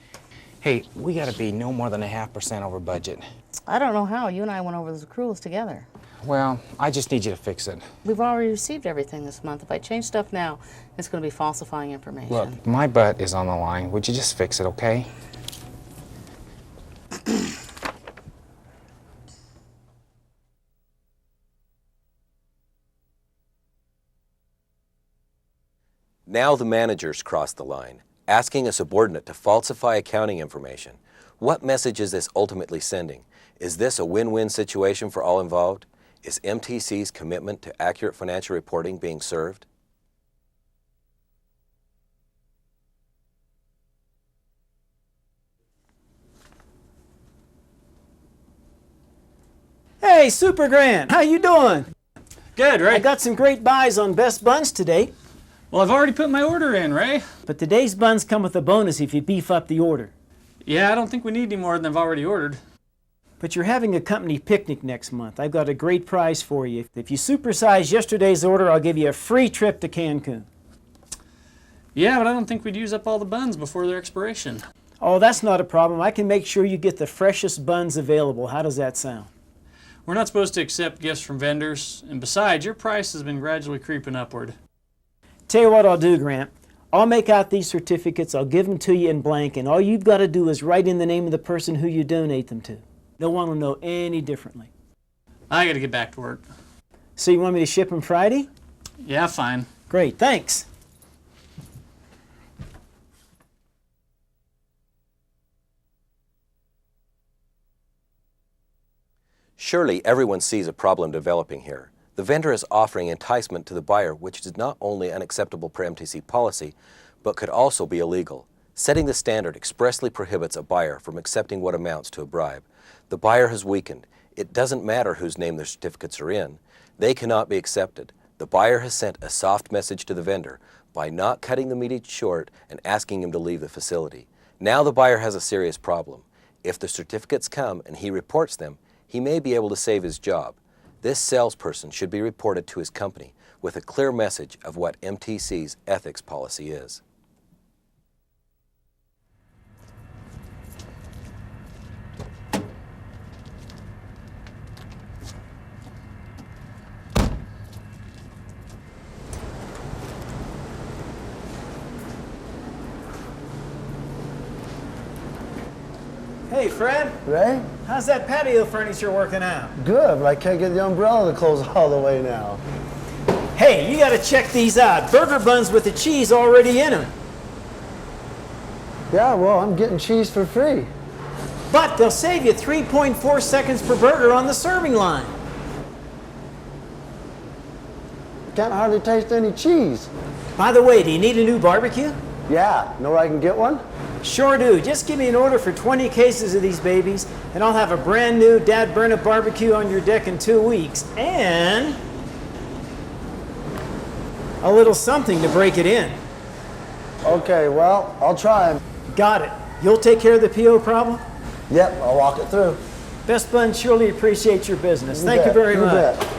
Hey, we gotta be no more than 0.5% over budget. I don't know how. You and I went over those accruals together. Well, I just need you to fix it. We've already received everything this month. If I change stuff now, it's going to be falsifying information. Look, my butt is on the line. Would you just fix it, okay? Now the managers cross the line, asking a subordinate to falsify accounting information. What message is this ultimately sending? Is this a win-win situation for all involved? Is MTC's commitment to accurate financial reporting being served? Hey, Super Grant, how you doing? Good, Ray. I got some great buys on Best Buns today. Well, I've already put my order in, Ray. But today's buns come with a bonus if you beef up the order. Yeah, I don't think we need any more than I've already ordered. But you're having a company picnic next month. I've got a great prize for you. If you supersize yesterday's order, I'll give you a free trip to Cancun. Yeah, but I don't think we'd use up all the buns before their expiration. Oh, that's not a problem. I can make sure you get the freshest buns available. How does that sound? We're not supposed to accept gifts from vendors, and besides, your price has been gradually creeping upward. Tell you what I'll do, Grant. I'll make out these certificates, I'll give them to you in blank, and all you've got to do is write in the name of the person who you donate them to. No one will know any differently. I gotta get back to work. So you want me to ship them Friday? Yeah, fine. Great, thanks. Surely everyone sees a problem developing here. The vendor is offering enticement to the buyer, which is not only unacceptable per MTC policy, but could also be illegal. Setting the standard expressly prohibits a buyer from accepting what amounts to a bribe. The buyer has weakened. It doesn't matter whose name their certificates are in. They cannot be accepted. The buyer has sent a soft message to the vendor by not cutting the meeting short and asking him to leave the facility. Now the buyer has a serious problem. If the certificates come and he reports them, he may be able to save his job. This salesperson should be reported to his company with a clear message of what MTC's ethics policy is. Hey, Fred. Ray? How's that patio furniture working out? Good, but I can't get the umbrella to close all the way now. Hey, you gotta check these out. Burger buns with the cheese already in them. Yeah, well, I'm getting cheese for free. But they'll save you 3.4 seconds per burger on the serving line. Can't hardly taste any cheese. By the way, do you need a new barbecue? Yeah, know where I can get one? Sure do. Just give me an order for 20 cases of these babies, and I'll have a brand new Dad Burnip barbecue on your deck in 2 weeks, and a little something to break it in. Okay, well, I'll try. Got it. You'll take care of the PO problem? Yep, I'll walk it through. Best Buns surely appreciates your business. Thank you very much. Bet.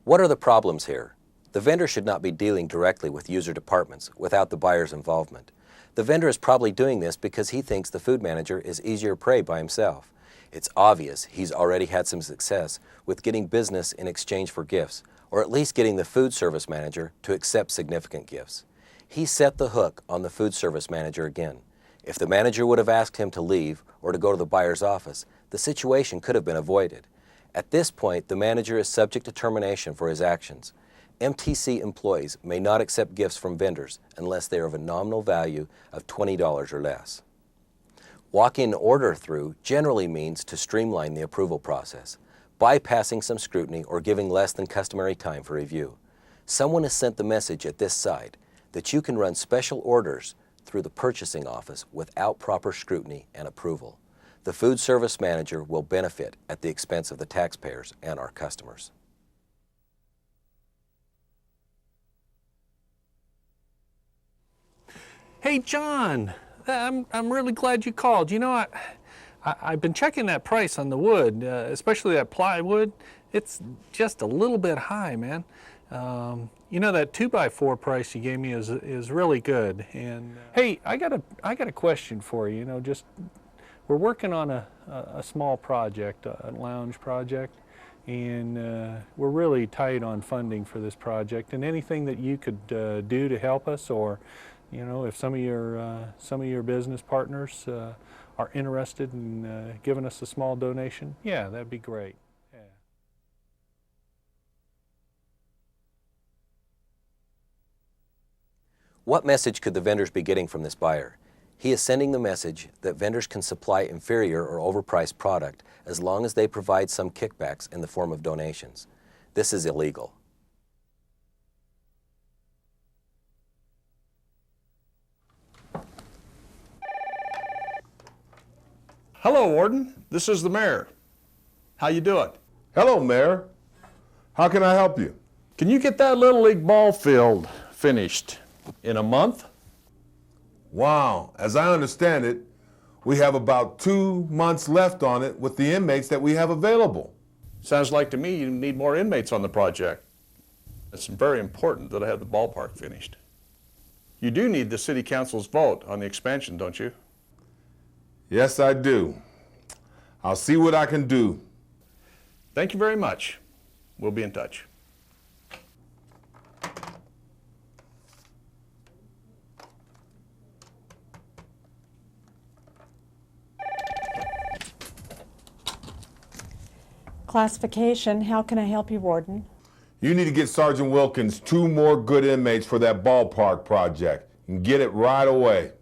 What are the problems here? The vendor should not be dealing directly with user departments without the buyer's involvement. The vendor is probably doing this because he thinks the food manager is easier prey by himself. It's obvious he's already had some success with getting business in exchange for gifts, or at least getting the food service manager to accept significant gifts. He set the hook on the food service manager again. If the manager would have asked him to leave or to go to the buyer's office, the situation could have been avoided. At this point, the manager is subject to termination for his actions. MTC employees may not accept gifts from vendors unless they are of a nominal value of $20 or less. Walking an order through generally means to streamline the approval process, bypassing some scrutiny or giving less than customary time for review. Someone has sent the message at this side that you can run special orders through the purchasing office without proper scrutiny and approval. The food service manager will benefit at the expense of the taxpayers and our customers. Hey, John, I'm really glad you called. You know, I've been checking that price on the wood, especially that plywood. It's just a little bit high, man. You know, that 2x4 price you gave me is really good. And hey, I got a question for you. You know, just we're working on a small project, a lounge project, and we're really tight on funding for this project. And anything that you could do to help us, or you know, if some of your business partners are interested in giving us a small donation, yeah, that'd be great. Yeah. What message could the vendors be getting from this buyer? He is sending the message that vendors can supply inferior or overpriced product as long as they provide some kickbacks in the form of donations. This is illegal. Hello, Warden. This is the mayor. How you doing? Hello, Mayor. How can I help you? Can you get that Little League ball field finished in a month? Wow. As I understand it, we have about 2 months left on it with the inmates that we have available. Sounds like to me you need more inmates on the project. It's very important that I have the ballpark finished. You do need the city council's vote on the expansion, don't you? Yes, I do. I'll see what I can do. Thank you very much. We'll be in touch. Classification, how can I help you, Warden? You need to get Sergeant Wilkins 2 more good inmates for that ballpark project and get it right away.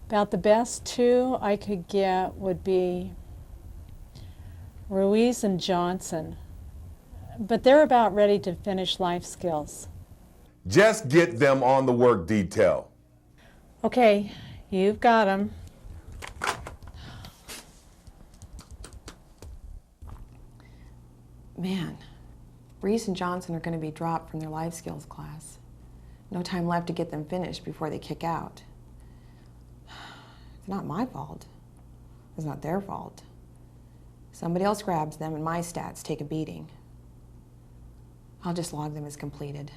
About the best 2 I could get would be Ruiz and Johnson, but they're about ready to finish life skills. Just get them on the work detail. Okay, you've got them. Man, Reese and Johnson are going to be dropped from their life skills class. No time left to get them finished before they kick out. It's not my fault. It's not their fault. Somebody else grabs them and my stats take a beating. I'll just log them as completed.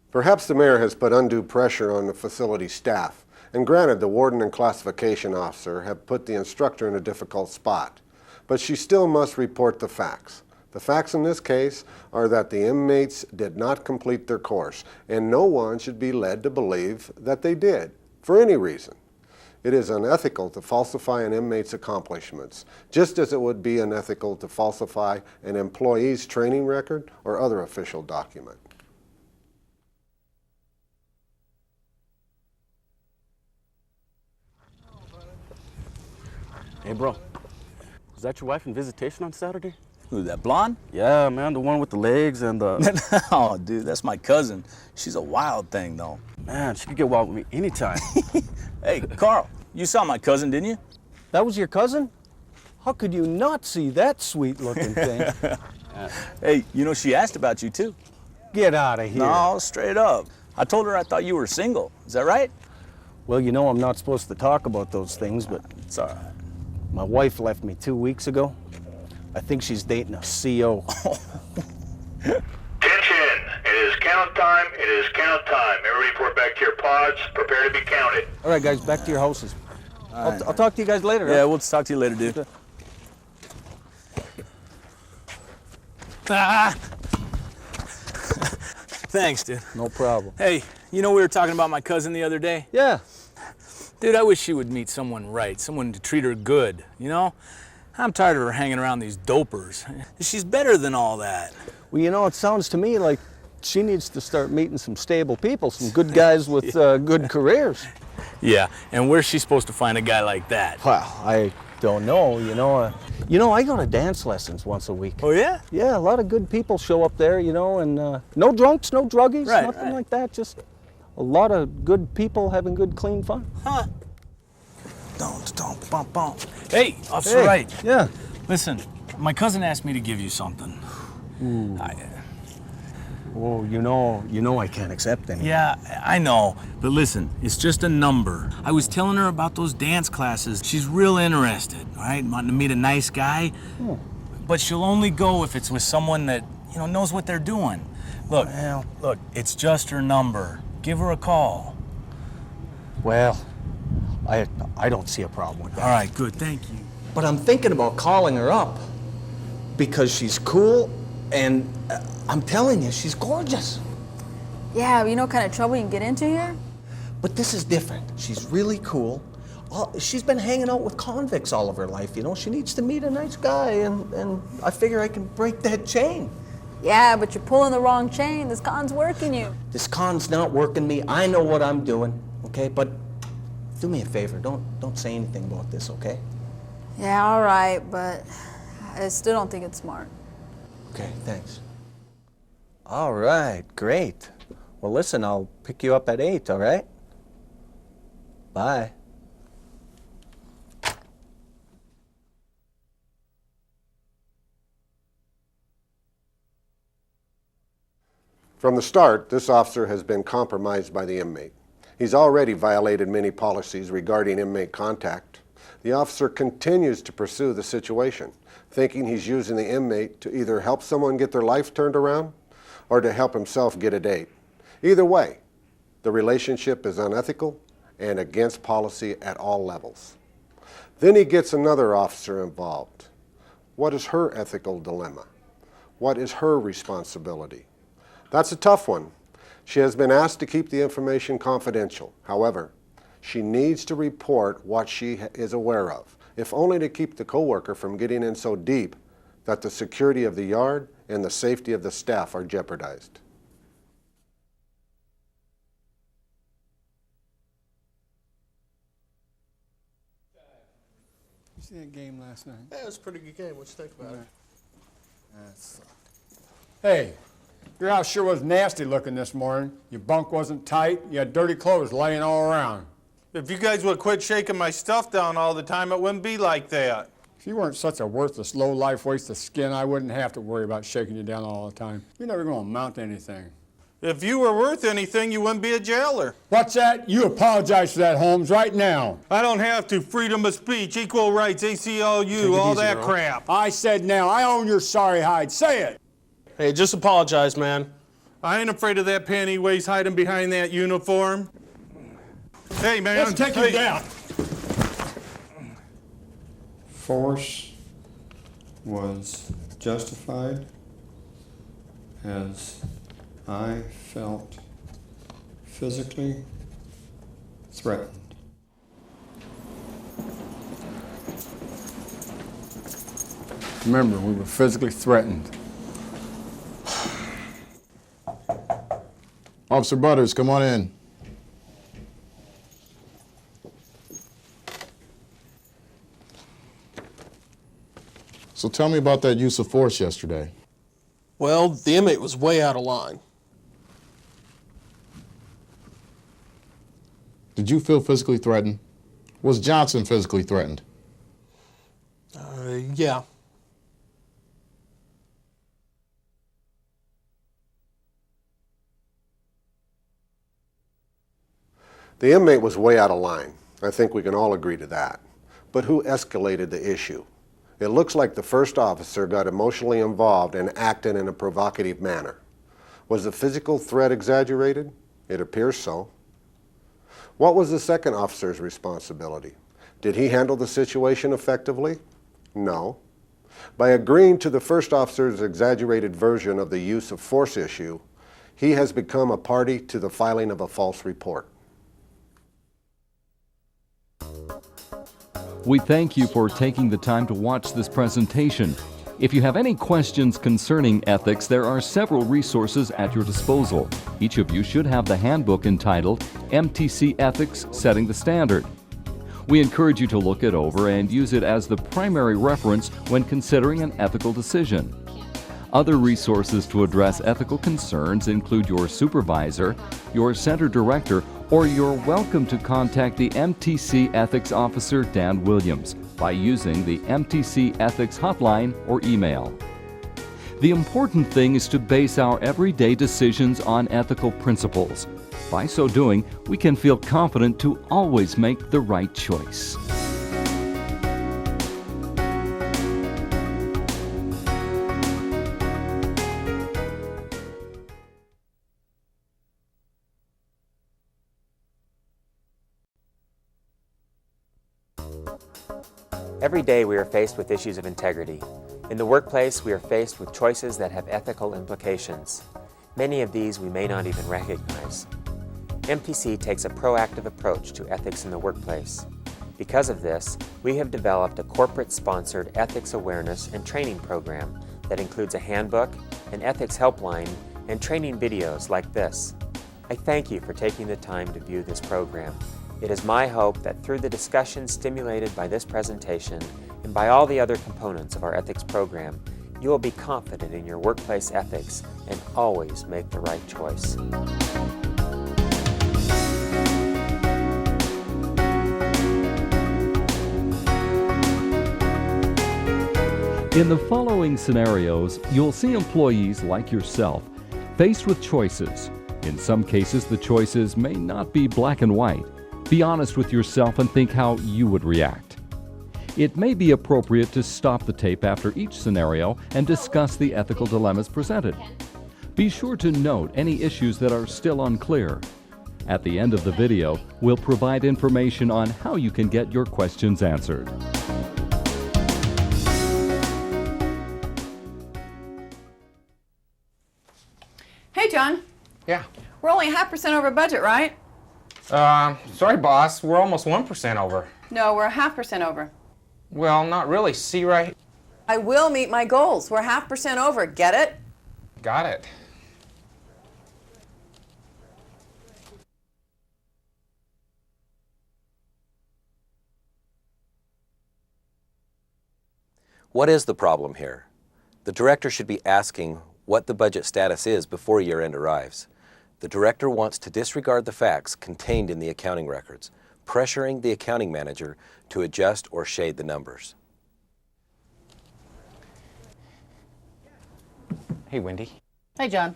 Perhaps the mayor has put undue pressure on the facility staff, and granted the warden and classification officer have put the instructor in a difficult spot, but she still must report the facts. The facts in this case are that the inmates did not complete their course, and no one should be led to believe that they did, for any reason. It is unethical to falsify an inmate's accomplishments, just as it would be unethical to falsify an employee's training record or other official document. Hey, bro, was that your wife in visitation on Saturday? Who, that blonde? Yeah, man, the one with the legs and the... Oh, dude, that's my cousin. She's a wild thing, though. Man, she could get wild with me anytime. Hey, Carl, you saw my cousin, didn't you? That was your cousin? How could you not see that sweet-looking thing? Hey, you know, she asked about you, too. Get out of here. No, straight up. I told her I thought you were single. Is that right? Well, you know I'm not supposed to talk about those things, but... It's all right. My wife left me 2 weeks ago. I think she's dating a CO. Attention! It is count time. It is count time. Everybody report back to your pods. Prepare to be counted. All right, guys, back to your houses. I'll talk to you guys later. Yeah, huh? we'll talk to you later, dude. Okay. Ah! Thanks, dude. No problem. Hey, you know we were talking about my cousin the other day? Yeah. Dude, I wish she would meet someone right, someone to treat her good, you know? I'm tired of her hanging around these dopers. She's better than all that. Well, you know, it sounds to me like she needs to start meeting some stable people, some good guys with good careers. Yeah, and where's she supposed to find a guy like that? Well, I don't know, you know. I go to dance lessons once a week. Oh, yeah? Yeah, a lot of good people show up there, you know, and no drunks, no druggies, nothing like that, just a lot of good people having good, clean fun. Huh. Don't, bump, bump. Hey, Officer Hey, Wright. Yeah. Listen, my cousin asked me to give you something. Ooh. Oh, you know I can't accept anything. Yeah, I know. But listen, it's just a number. I was telling her about those dance classes. She's real interested, all right? Wanting to meet a nice guy. But she'll only go if it's with someone that, you know, knows what they're doing. Look, look, it's just her number. Give her a call. Well, I don't see a problem with that. All right, good, thank you. But I'm thinking about calling her up because she's cool and I'm telling you, she's gorgeous. Yeah, you know what kind of trouble you can get into here? But this is different. She's really cool. She's been hanging out with convicts all of her life, you know. She needs to meet a nice guy, and I figure I can break that chain. Yeah, but you're pulling the wrong chain. This con's working you. This con's not working me. I know what I'm doing, okay? But do me a favor. Don't say anything about this, okay? Yeah, all right, but I still don't think it's smart. Okay, thanks. All right, great. Well, listen, I'll pick you up at 8, all right? Bye. From the start, this officer has been compromised by the inmate. He's already violated many policies regarding inmate contact. The officer continues to pursue the situation, thinking he's using the inmate to either help someone get their life turned around or to help himself get a date. Either way, the relationship is unethical and against policy at all levels. Then he gets another officer involved. What is her ethical dilemma? What is her responsibility? That's a tough one. She has been asked to keep the information confidential. However, she needs to report what she is aware of, if only to keep the coworker from getting in so deep that the security of the yard and the safety of the staff are jeopardized. You see that game last night? Yeah, it was a pretty good game. What you think about it? That sucked. Hey, your house sure was nasty looking this morning. Your bunk wasn't tight. You had dirty clothes laying all around. If you guys would quit shaking my stuff down all the time, it wouldn't be like that. If you weren't such a worthless, low-life waste of skin, I wouldn't have to worry about shaking you down all the time. You're never going to amount to anything. If you were worth anything, you wouldn't be a jailer. What's that? You apologize for that, Holmes, right now. I don't have to. Freedom of speech, equal rights, ACLU, all that crap. I said now. I own your sorry hide. Say it. Hey, just apologize, man. I ain't afraid of that panty waist hiding behind that uniform. Hey, man. Let's take him down. Force was justified as I felt physically threatened. Remember, we were physically threatened. Officer Butters, come on in. So tell me about that use of force yesterday. Well, the inmate was way out of line. Did you feel physically threatened? Was Johnson physically threatened? Yeah. The inmate was way out of line. I think we can all agree to that. But who escalated the issue? It looks like the first officer got emotionally involved and acted in a provocative manner. Was the physical threat exaggerated? It appears so. What was the second officer's responsibility? Did he handle the situation effectively? No. By agreeing to the first officer's exaggerated version of the use of force issue, he has become a party to the filing of a false report. We thank you for taking the time to watch this presentation. If you have any questions concerning ethics, there are several resources at your disposal. Each of you should have the handbook entitled MTC Ethics Setting the Standard. We encourage you to look it over and use it as the primary reference when considering an ethical decision. Other resources to address ethical concerns include your supervisor, your center director, or you're welcome to contact the MTC Ethics Officer, Dan Williams, by using the MTC Ethics hotline or email. The important thing is to base our everyday decisions on ethical principles. By so doing, we can feel confident to always make the right choice. Every day we are faced with issues of integrity. In the workplace, we are faced with choices that have ethical implications. Many of these we may not even recognize. MTC takes a proactive approach to ethics in the workplace. Because of this, we have developed a corporate-sponsored ethics awareness and training program that includes a handbook, an ethics helpline, and training videos like this. I thank you for taking the time to view this program. It is my hope that through the discussion stimulated by this presentation and by all the other components of our ethics program, you will be confident in your workplace ethics and always make the right choice. In the following scenarios, you'll see employees like yourself faced with choices. In some cases, the choices may not be black and white. Be honest with yourself and think how you would react. It may be appropriate to stop the tape after each scenario and discuss the ethical dilemmas presented. Be sure to note any issues that are still unclear. At the end of the video, we'll provide information on how you can get your questions answered. Hey, John. Yeah. We're only 0.5% over budget, right? Sorry, boss. We're almost 1% over. No, we're 0.5% over. Well, not really. See right? I will meet my goals. We're 0.5% over. Get it? Got it. What is the problem here? The director should be asking what the budget status is before year-end arrives. The director wants to disregard the facts contained in the accounting records, pressuring the accounting manager to adjust or shade the numbers. Hey, Wendy. Hey, John.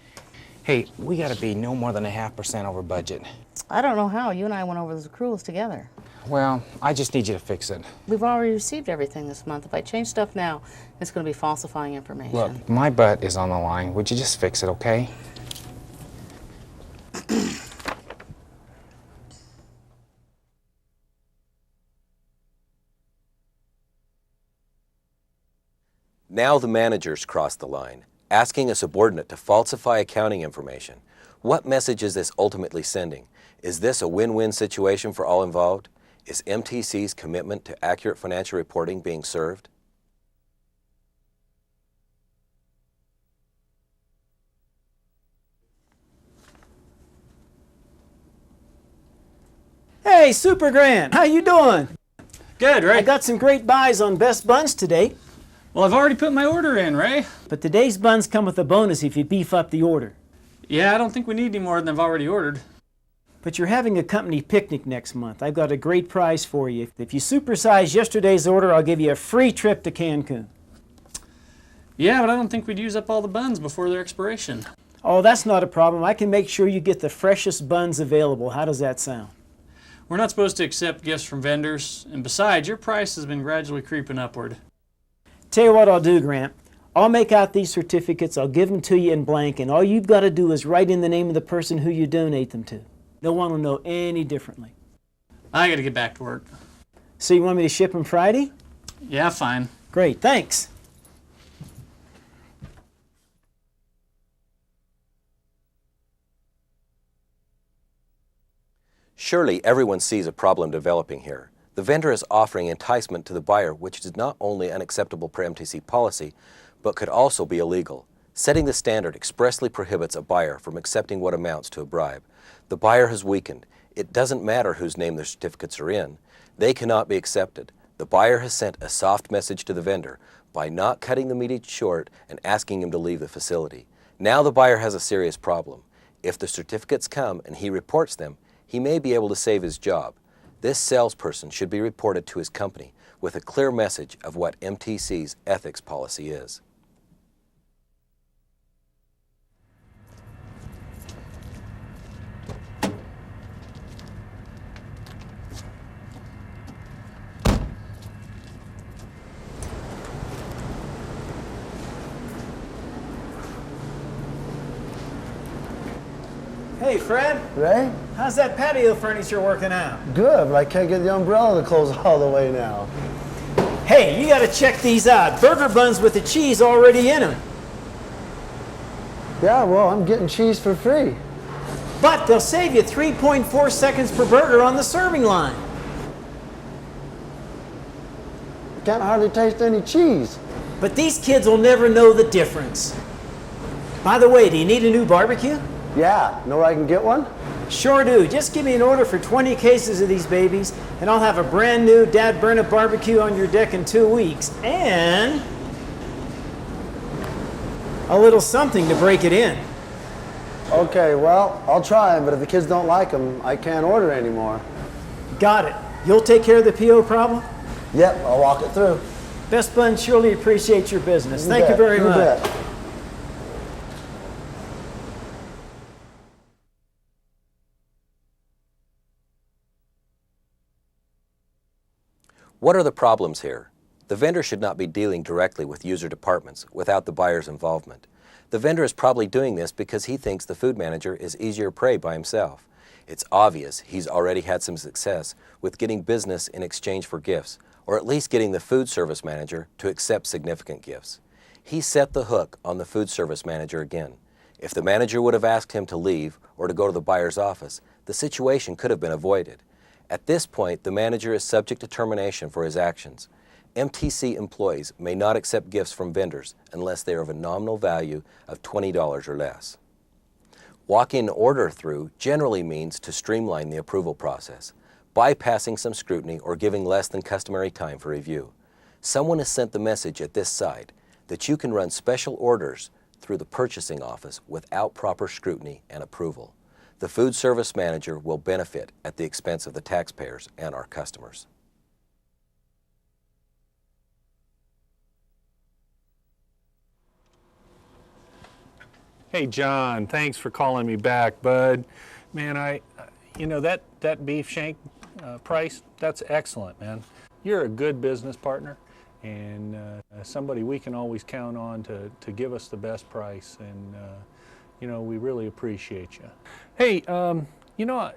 Hey, we gotta be no more than 0.5% over budget. I don't know how. You and I went over those accruals together. Well, I just need you to fix it. We've already received everything this month. If I change stuff now, it's going to be falsifying information. Look, my butt is on the line. Would you just fix it, okay? Now the managers cross the line, asking a subordinate to falsify accounting information. What message is this ultimately sending? Is this a win-win situation for all involved? Is MTC's commitment to accurate financial reporting being served? Hey, Super Grant, how you doing? Good, Ray. I got some great buys on Best Buns today. Well, I've already put my order in, Ray. But today's buns come with a bonus if you beef up the order. Yeah, I don't think we need any more than I've already ordered. But you're having a company picnic next month. I've got a great prize for you. If you supersize yesterday's order, I'll give you a free trip to Cancun. Yeah, but I don't think we'd use up all the buns before their expiration. Oh, that's not a problem. I can make sure you get the freshest buns available. How does that sound? We're not supposed to accept gifts from vendors, and besides, your price has been gradually creeping upward. Tell you what I'll do, Grant. I'll make out these certificates, I'll give them to you in blank, and all you've got to do is write in the name of the person who you donate them to. No one will know any differently. I gotta get back to work. So you want me to ship them Friday? Yeah, fine. Great, thanks. Surely everyone sees a problem developing here. The vendor is offering enticement to the buyer, which is not only unacceptable per MTC policy, but could also be illegal. Setting the standard expressly prohibits a buyer from accepting what amounts to a bribe. The buyer has weakened. It doesn't matter whose name their certificates are in. They cannot be accepted. The buyer has sent a soft message to the vendor by not cutting the meeting short and asking him to leave the facility. Now the buyer has a serious problem. If the certificates come and he reports them, he may be able to save his job. This salesperson should be reported to his company with a clear message of what MTC's ethics policy is. Hey, Fred. Ray? How's that patio furniture working out? Good, but I can't get the umbrella to close all the way now. Hey, you gotta check these out. Burger buns with the cheese already in them. Yeah, well, I'm getting cheese for free. But they'll save you 3.4 seconds per burger on the serving line. Can't hardly taste any cheese. But these kids will never know the difference. By the way, do you need a new barbecue? Yeah, know where I can get one? Sure do. Just give me an order for 20 cases of these babies, and I'll have a brand new Dad Burnip barbecue on your deck in 2 weeks, and a little something to break it in. Okay, well, I'll try them, but if the kids don't like them, I can't order anymore. Got it. You'll take care of the PO problem? Yep, I'll walk it through. Best Bud surely appreciates your business. Thank you very much. Bet. What are the problems here? The vendor should not be dealing directly with user departments without the buyer's involvement. The vendor is probably doing this because he thinks the food manager is easier prey by himself. It's obvious he's already had some success with getting business in exchange for gifts, or at least getting the food service manager to accept significant gifts. He set the hook on the food service manager again. If the manager would have asked him to leave or to go to the buyer's office, the situation could have been avoided. At this point, the manager is subject to termination for his actions. MTC employees may not accept gifts from vendors unless they are of a nominal value of $20 or less. Walking an order through generally means to streamline the approval process, bypassing some scrutiny or giving less than customary time for review. Someone has sent the message at this site that you can run special orders through the purchasing office without proper scrutiny and approval. The food service manager will benefit at the expense of the taxpayers and our customers. Hey, John, thanks for calling me back, bud. Man, you know, that beef shank price, that's excellent, man. You're a good business partner and somebody we can always count on to give us the best price, and you know, we really appreciate you. Hey, you know,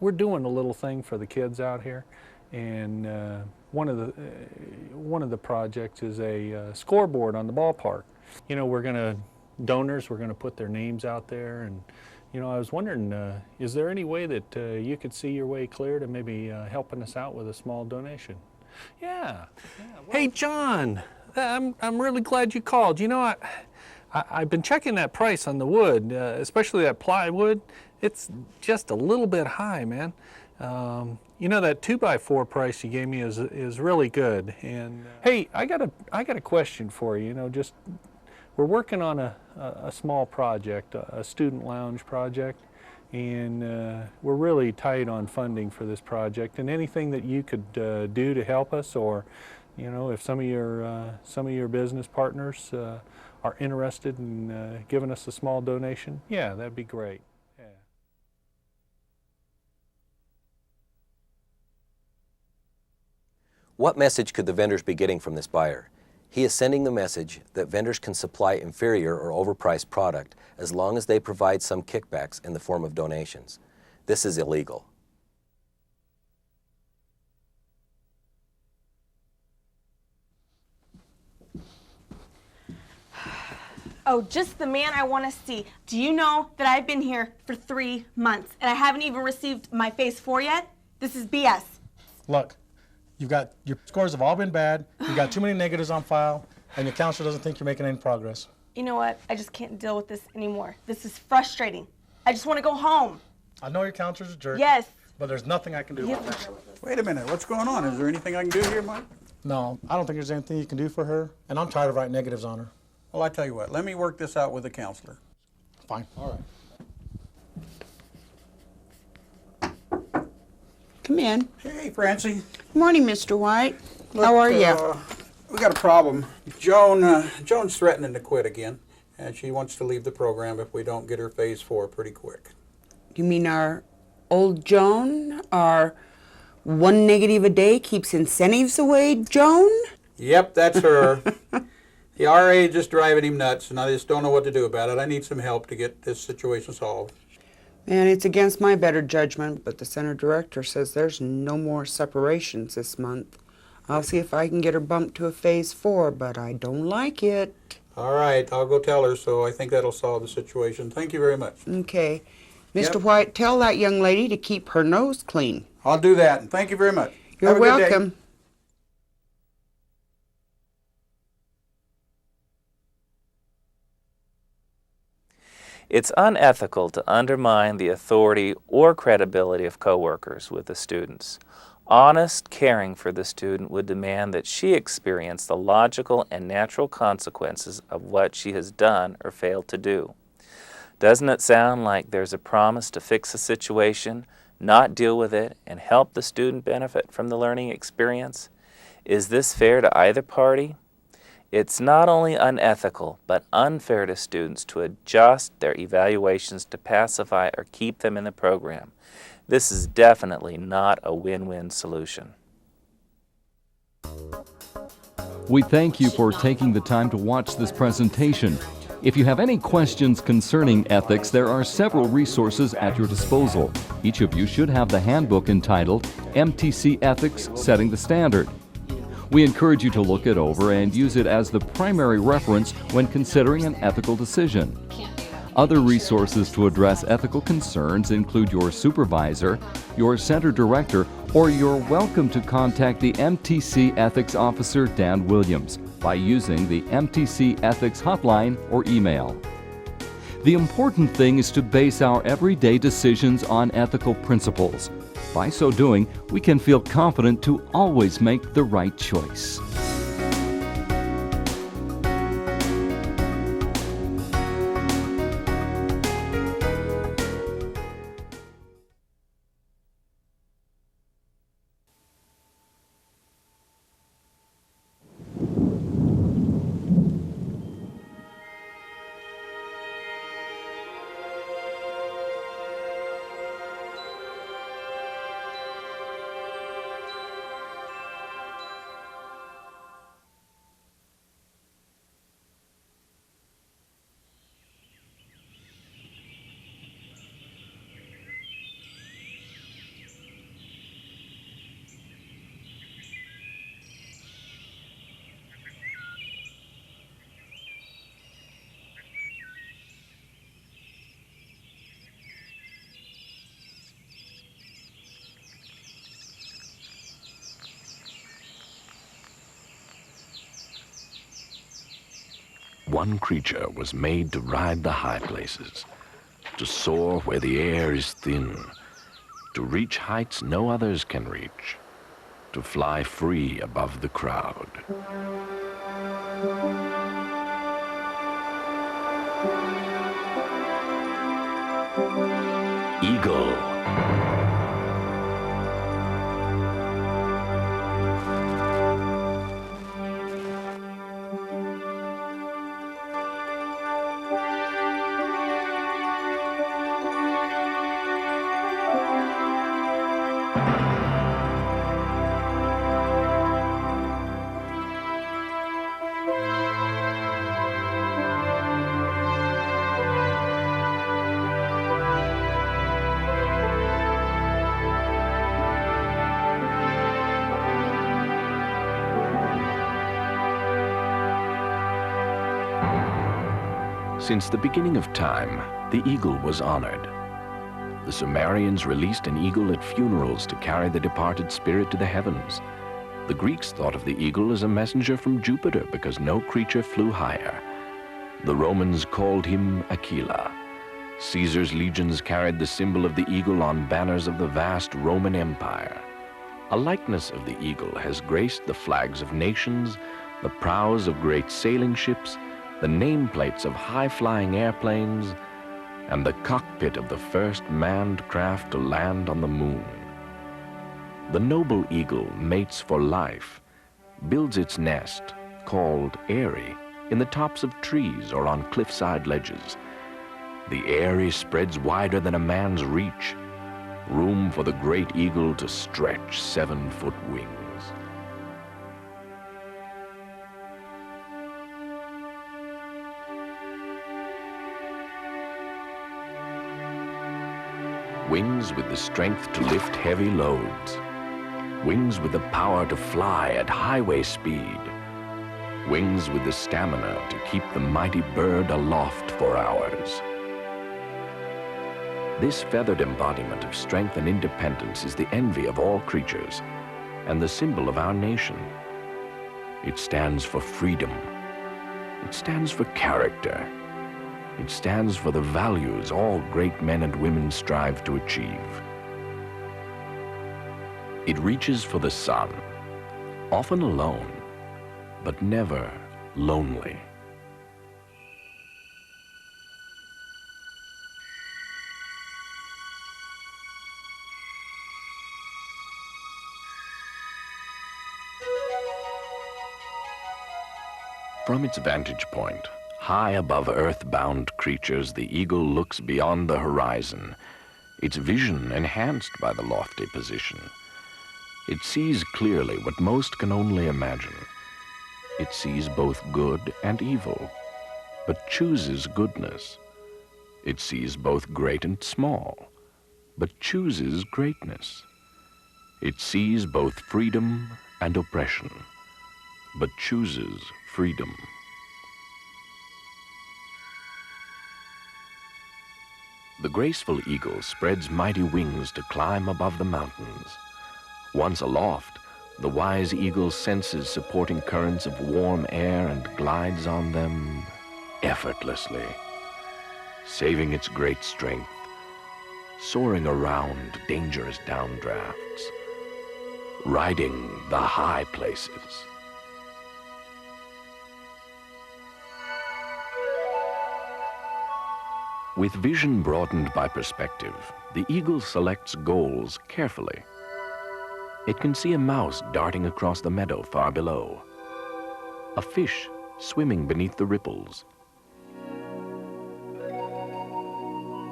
we're doing a little thing for the kids out here, and one of the projects is a scoreboard on the ballpark. You know, donors, we're gonna put their names out there, and you know, I was wondering, is there any way that you could see your way clear to maybe helping us out with a small donation? Yeah. Well, hey, John, I'm really glad you called. You know, I've been checking that price on the wood, especially that plywood. It's just a little bit high, man. You know, that 2x4 price you gave me is really good. And hey, I got a question for you. You know, just we're working on a small project, a student lounge project, and we're really tight on funding for this project. And anything that you could do to help us, or you know, if some of your business partners are interested in giving us a small donation, yeah, that'd be great. Yeah. What message could the vendors be getting from this buyer? He is sending the message that vendors can supply inferior or overpriced product as long as they provide some kickbacks in the form of donations. This is illegal. Oh, just the man I want to see. Do you know that I've been here for 3 months and I haven't even received my phase 4 yet? This is BS. Look, your scores have all been bad, you've got too many negatives on file, and your counselor doesn't think you're making any progress. You know what? I just can't deal with this anymore. This is frustrating. I just want to go home. I know your counselor's a jerk. Yes. But there's nothing I can do about that. Wait a minute, what's going on? Is there anything I can do here, Mike? No, I don't think there's anything you can do for her, and I'm tired of writing negatives on her. Well, I tell you what, let me work this out with the counselor. Fine. All right. Come in. Hey, Francie. Morning, Mr. White. Look, How are you? We got a problem. Joan's threatening to quit again, and she wants to leave the program if we don't get her phase 4 pretty quick. You mean our old Joan? Our one negative a day keeps incentives away, Joan? Yep, that's her. The RA is just driving him nuts, and I just don't know what to do about it. I need some help to get this situation solved. And it's against my better judgment, but the center director says there's no more separations this month. I'll see if I can get her bumped to a phase 4, but I don't like it. All right, I'll go tell her, so I think that'll solve the situation. Thank you very much. Okay. Mr. Yep. White, tell that young lady to keep her nose clean. I'll do that, and thank you very much. You're Have a good day. welcome. It's unethical to undermine the authority or credibility of coworkers with the students. Honest caring for the student would demand that she experience the logical and natural consequences of what she has done or failed to do. Doesn't it sound like there's a promise to fix the situation, not deal with it, and help the student benefit from the learning experience? Is this fair to either party? It's not only unethical, but unfair to students to adjust their evaluations to pacify or keep them in the program. This is definitely not a win-win solution. We thank you for taking the time to watch this presentation. If you have any questions concerning ethics, there are several resources at your disposal. Each of you should have the handbook entitled MTC Ethics Setting the Standard. We encourage you to look it over and use it as the primary reference when considering an ethical decision. Other resources to address ethical concerns include your supervisor, your center director, or you're welcome to contact the MTC Ethics Officer, Dan Williams, by using the MTC Ethics hotline or email. The important thing is to base our everyday decisions on ethical principles. By so doing, we can feel confident to always make the right choice. One creature was made to ride the high places, to soar where the air is thin, to reach heights no others can reach, to fly free above the crowd. Eagle. Since the beginning of time, the eagle was honored. The Sumerians released an eagle at funerals to carry the departed spirit to the heavens. The Greeks thought of the eagle as a messenger from Jupiter because no creature flew higher. The Romans called him Aquila. Caesar's legions carried the symbol of the eagle on banners of the vast Roman Empire. A likeness of the eagle has graced the flags of nations, the prows of great sailing ships, the nameplates of high-flying airplanes, and the cockpit of the first manned craft to land on the moon. The noble eagle mates for life, builds its nest, called eyrie, in the tops of trees or on cliffside ledges. The eyrie spreads wider than a man's reach, room for the great eagle to stretch 7-foot wings. Wings with the strength to lift heavy loads. Wings with the power to fly at highway speed. Wings with the stamina to keep the mighty bird aloft for hours. This feathered embodiment of strength and independence is the envy of all creatures and the symbol of our nation. It stands for freedom. It stands for character. It stands for the values all great men and women strive to achieve. It reaches for the sun, often alone, but never lonely. From its vantage point, high above earth-bound creatures, the eagle looks beyond the horizon, its vision enhanced by the lofty position. It sees clearly what most can only imagine. It sees both good and evil, but chooses goodness. It sees both great and small, but chooses greatness. It sees both freedom and oppression, but chooses freedom. The graceful eagle spreads mighty wings to climb above the mountains. Once aloft, the wise eagle senses supporting currents of warm air and glides on them effortlessly, saving its great strength, soaring around dangerous downdrafts, riding the high places. With vision broadened by perspective, the eagle selects goals carefully. It can see a mouse darting across the meadow far below, a fish swimming beneath the ripples.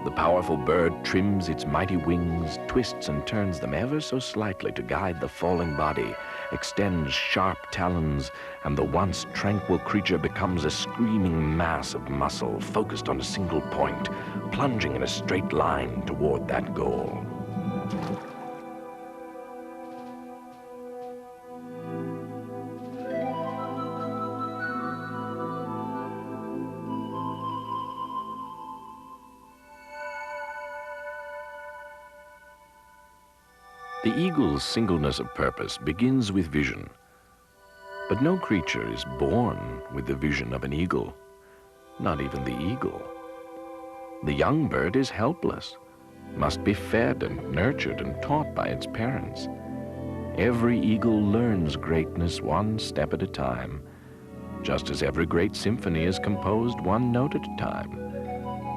The powerful bird trims its mighty wings, twists and turns them ever so slightly to guide the falling body, extends sharp talons, and the once tranquil creature becomes a screaming mass of muscle focused on a single point, plunging in a straight line toward that goal. The eagle's singleness of purpose begins with vision. But no creature is born with the vision of an eagle, not even the eagle. The young bird is helpless, must be fed and nurtured and taught by its parents. Every eagle learns greatness one step at a time, just as every great symphony is composed one note at a time,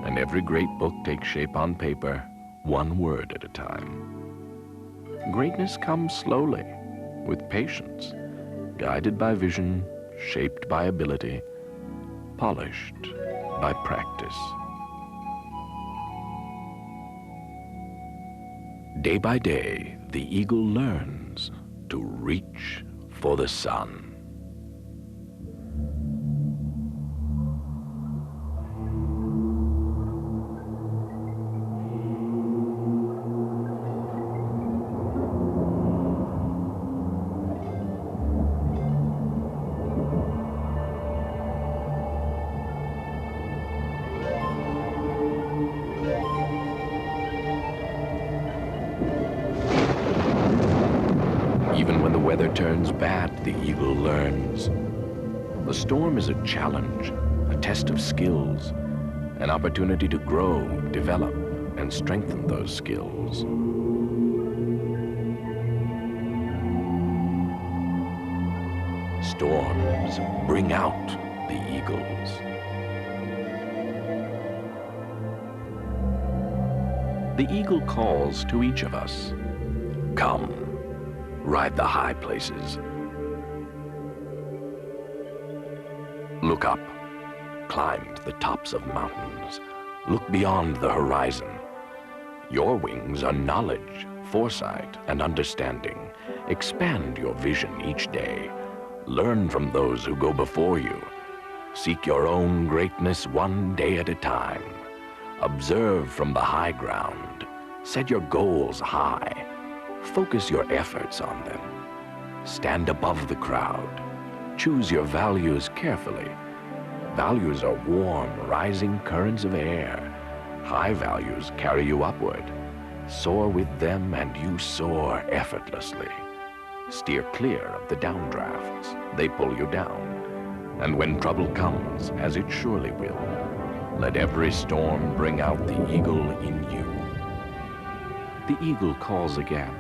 and every great book takes shape on paper one word at a time. Greatness comes slowly, with patience, guided by vision, shaped by ability, polished by practice. Day by day, the eagle learns to reach for the sun. Even when the weather turns bad, the eagle learns. The storm is a challenge, a test of skills, an opportunity to grow, develop, and strengthen those skills. Storms bring out the eagles. The eagle calls to each of us. Come, ride the high places. Look up, climb to the tops of mountains. Look beyond the horizon. Your wings are knowledge, foresight, and understanding. Expand your vision each day. Learn from those who go before you. Seek your own greatness one day at a time. Observe from the high ground. Set your goals high. Focus your efforts on them. Stand above the crowd. Choose your values carefully. Values are warm, rising currents of air. High values carry you upward. Soar with them and you soar effortlessly. Steer clear of the downdrafts. They pull you down. And when trouble comes, as it surely will, Let every storm bring out the eagle in you. The eagle calls again.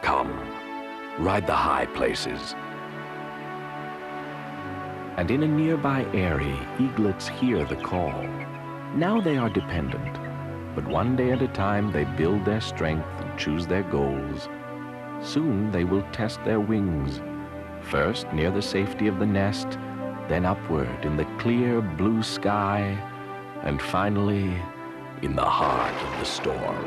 Come, ride the high places. And in a nearby eyrie, eaglets hear the call. Now they are dependent, but one day at a time they build their strength and choose their goals. Soon they will test their wings, first near the safety of the nest, then upward in the clear blue sky, and finally in the heart of the storm.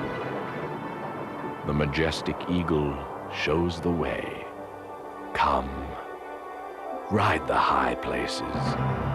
The majestic eagle shows the way. Come, ride the high places.